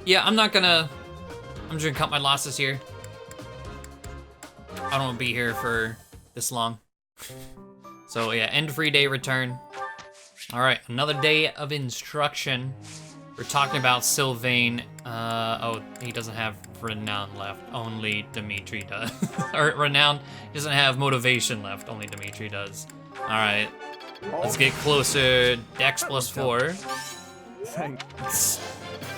Yeah, I'm just gonna cut my losses here. I don't want to be here for this long. So yeah, end free day return. All right, another day of instruction. We're talking about Sylvain. Oh, he doesn't have renown left. Only Dimitri does. Or renown, he doesn't have motivation left. Only Dimitri does. All right, let's get closer. Dex +4.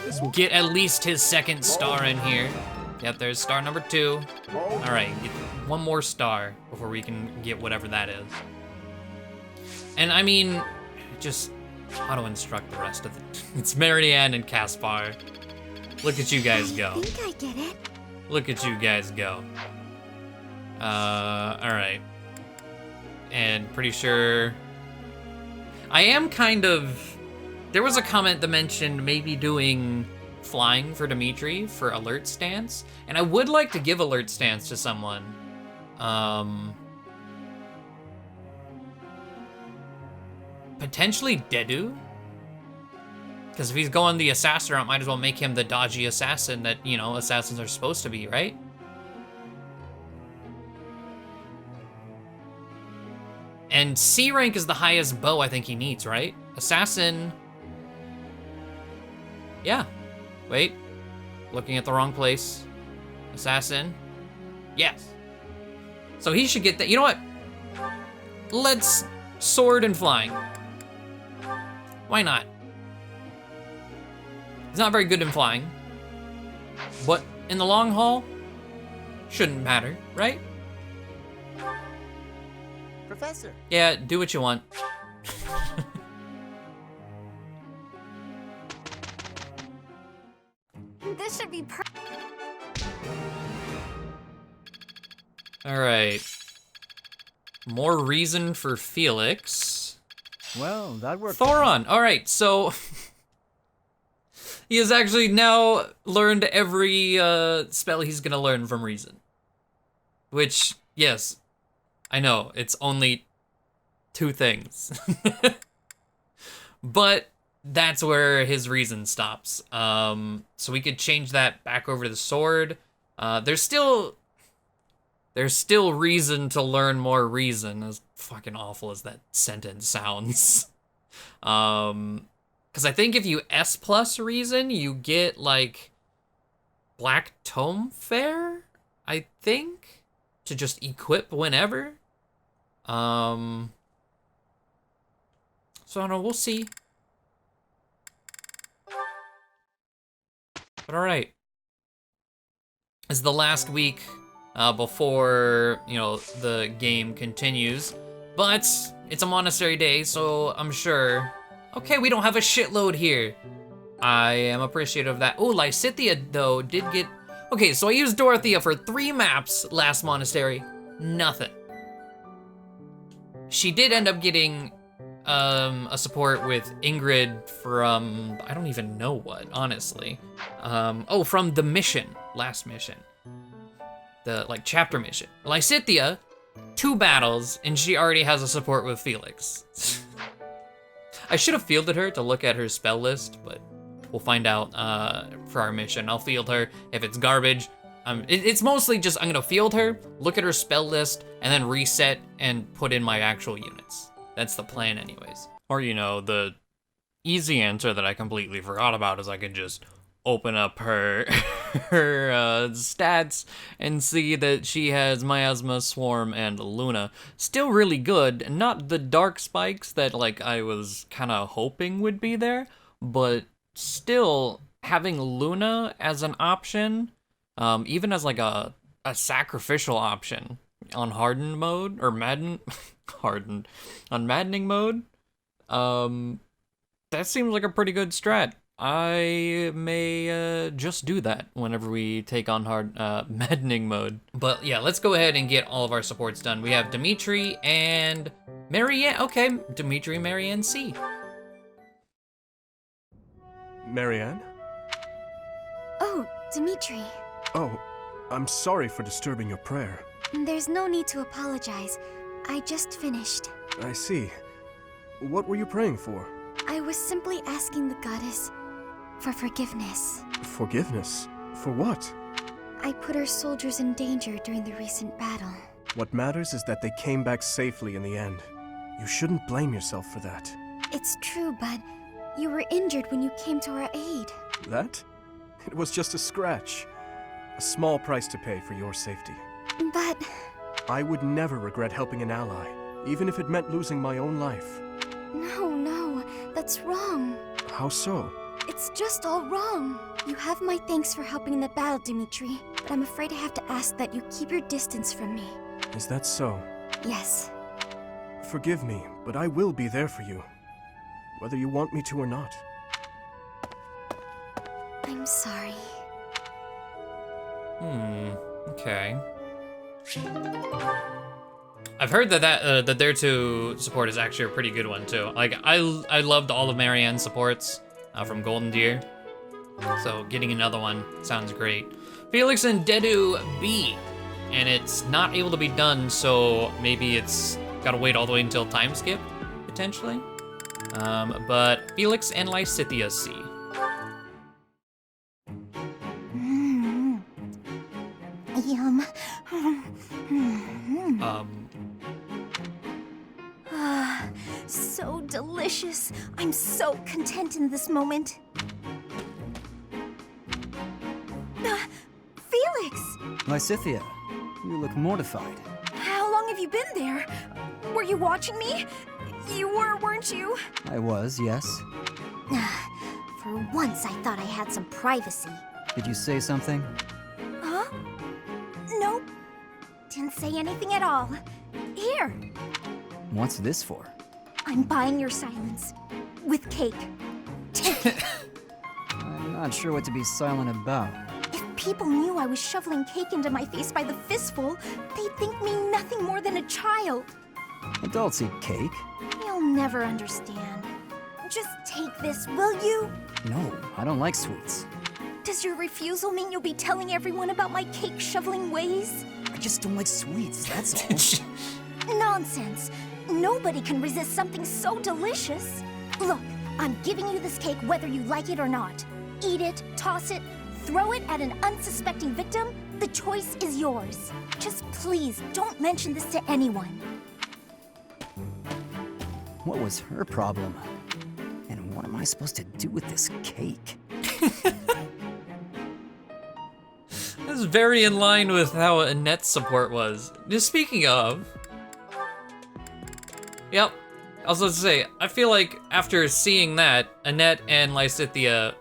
Let's get at least his second star in here. Yep, there's star number 2. All right, get one more star before we can get whatever that is. And I mean, just auto-instruct the rest of it. It's Meridian and Caspar. Look at you guys go. I think I get it. Look at you guys go. All right. And pretty sure I am kind of, there was a comment that mentioned maybe doing flying for Dimitri for alert stance, and I would like to give alert stance to someone. Potentially Dedu, because if he's going the assassin route, might as well make him the dodgy assassin that, you know, assassins are supposed to be, right? And C rank is the highest bow I think he needs, right? Assassin. Yeah. Wait. Looking at the wrong place. Assassin. Yes. So he should get that. You know what? Let's sword and flying. Why not? He's not very good in flying. But in the long haul, shouldn't matter, right? Professor. Yeah, do what you want. This should be All right. More reason for Felix. Well, that worked. Thoron. All right, so he has actually now learned every spell he's gonna learn from reason. Which, yes, I know it's only 2 things, but that's where his reason stops. So we could change that back over to the sword. There's still reason to learn more reason, as fucking awful as that sentence sounds. Because I think if you S plus reason, you get like Black Tome Fair, I think, to just equip whenever. So I don't know, we'll see. But all right. It's the last week before, you know, the game continues. But it's a monastery day, so I'm sure. Okay, we don't have a shitload here. I am appreciative of that. Oh, Lysithea, though, did get... Okay, so I used Dorothea for 3 maps last monastery. Nothing. She did end up getting a support with Ingrid from... I don't even know what, honestly. Oh, from the mission. Last mission. The, like, chapter mission. Lysithea, 2 battles, and she already has a support with Felix. I should have fielded her to look at her spell list, but we'll find out for our mission. I'll field her. If it's garbage, it's mostly just I'm gonna field her, look at her spell list, and then reset and put in my actual units. That's the plan anyways. Or, you know, the easy answer that I completely forgot about is I could just open up her stats and see that she has Miasma, Swarm, and Luna. Still really good. Not the dark spikes that like I was kind of hoping would be there, but still having Luna as an option, even as like a sacrificial option on hardened mode or madden hardened on maddening mode, that seems like a pretty good strat. I may just do that whenever we take on hard maddening mode. But yeah, let's go ahead and get all of our supports done. We have Dimitri and Marianne. Okay, Dimitri, Marianne C. Marianne? Oh, Dimitri. Oh, I'm sorry for disturbing your prayer. There's no need to apologize. I just finished. I see. What were you praying for? I was simply asking the goddess for forgiveness. Forgiveness? For what? I put our soldiers in danger during the recent battle. What matters is that they came back safely in the end. You shouldn't blame yourself for that. It's true, but you were injured when you came to our aid. That? It was just a scratch. A small price to pay for your safety. But... I would never regret helping an ally, even if it meant losing my own life. No, that's wrong. How so? It's just all wrong. You have my thanks for helping in the battle, Dimitri, but I'm afraid I have to ask that you keep your distance from me. Is that so? Yes. Forgive me, but I will be there for you, whether you want me to or not. I'm sorry. Okay. I've heard that their 2 support is actually a pretty good one too. Like I loved all of Marianne's supports from Golden Deer, so getting another one sounds great. Felix and Dedu B, and it's not able to be done, so maybe it's gotta wait all the way until time skip potentially. But Felix and Lysithea C. Yum. So delicious. I'm so content in this moment. Felix! Lysithea, you look mortified. How long have you been there? Were you watching me? You were, weren't you? I was, yes. For once, I thought I had some privacy. Did you say something? Huh? Nope. Didn't say anything at all. Here. What's this for? I'm buying your silence. With cake. Take it. I'm not sure what to be silent about. If people knew I was shoveling cake into my face by the fistful, they'd think me nothing more than a child. Adults eat cake. You'll never understand. Just take this, will you? No, I don't like sweets. Does your refusal mean you'll be telling everyone about my cake shoveling ways? I just don't like sweets, that's all. Nonsense. Nobody can resist something so delicious. Look, I'm giving you this cake whether you like it or not. Eat it, toss it, throw it at an unsuspecting victim. The choice is yours. Just please don't mention this to anyone. What was her problem? And what am I supposed to do with this cake? This is very in line with how Annette's support was. Just speaking of... Yep. I was about to say, I feel like after seeing that, Annette and Lysithea,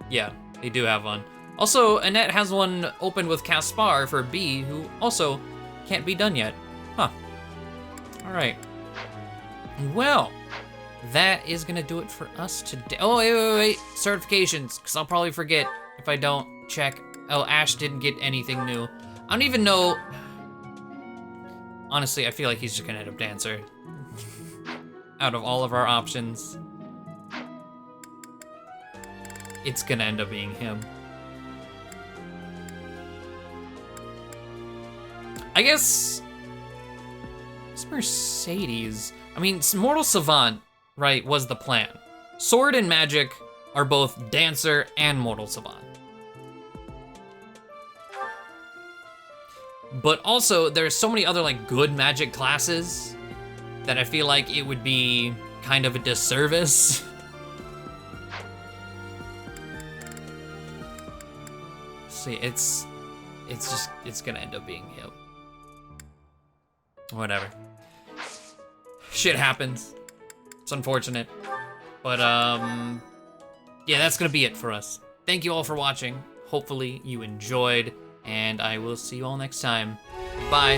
yeah, they do have one. Also, Annette has one open with Caspar for B, who also can't be done yet. Huh. Alright. Well, that is gonna do it for us today. Oh, wait. Certifications, because I'll probably forget if I don't check. Oh, Ash didn't get anything new. I don't even know. Honestly, I feel like he's just gonna end up Dancer. Out of all of our options, it's gonna end up being him. I guess it's Mercedes. I mean, Mortal Savant, right, was the plan. Sword and Magic are both Dancer and Mortal Savant. But also, there's so many other, like, good magic classes that I feel like it would be kind of a disservice. See, it's gonna end up being him. Whatever. Shit happens. It's unfortunate. But, yeah, that's gonna be it for us. Thank you all for watching. Hopefully you enjoyed, and I will see you all next time. Bye.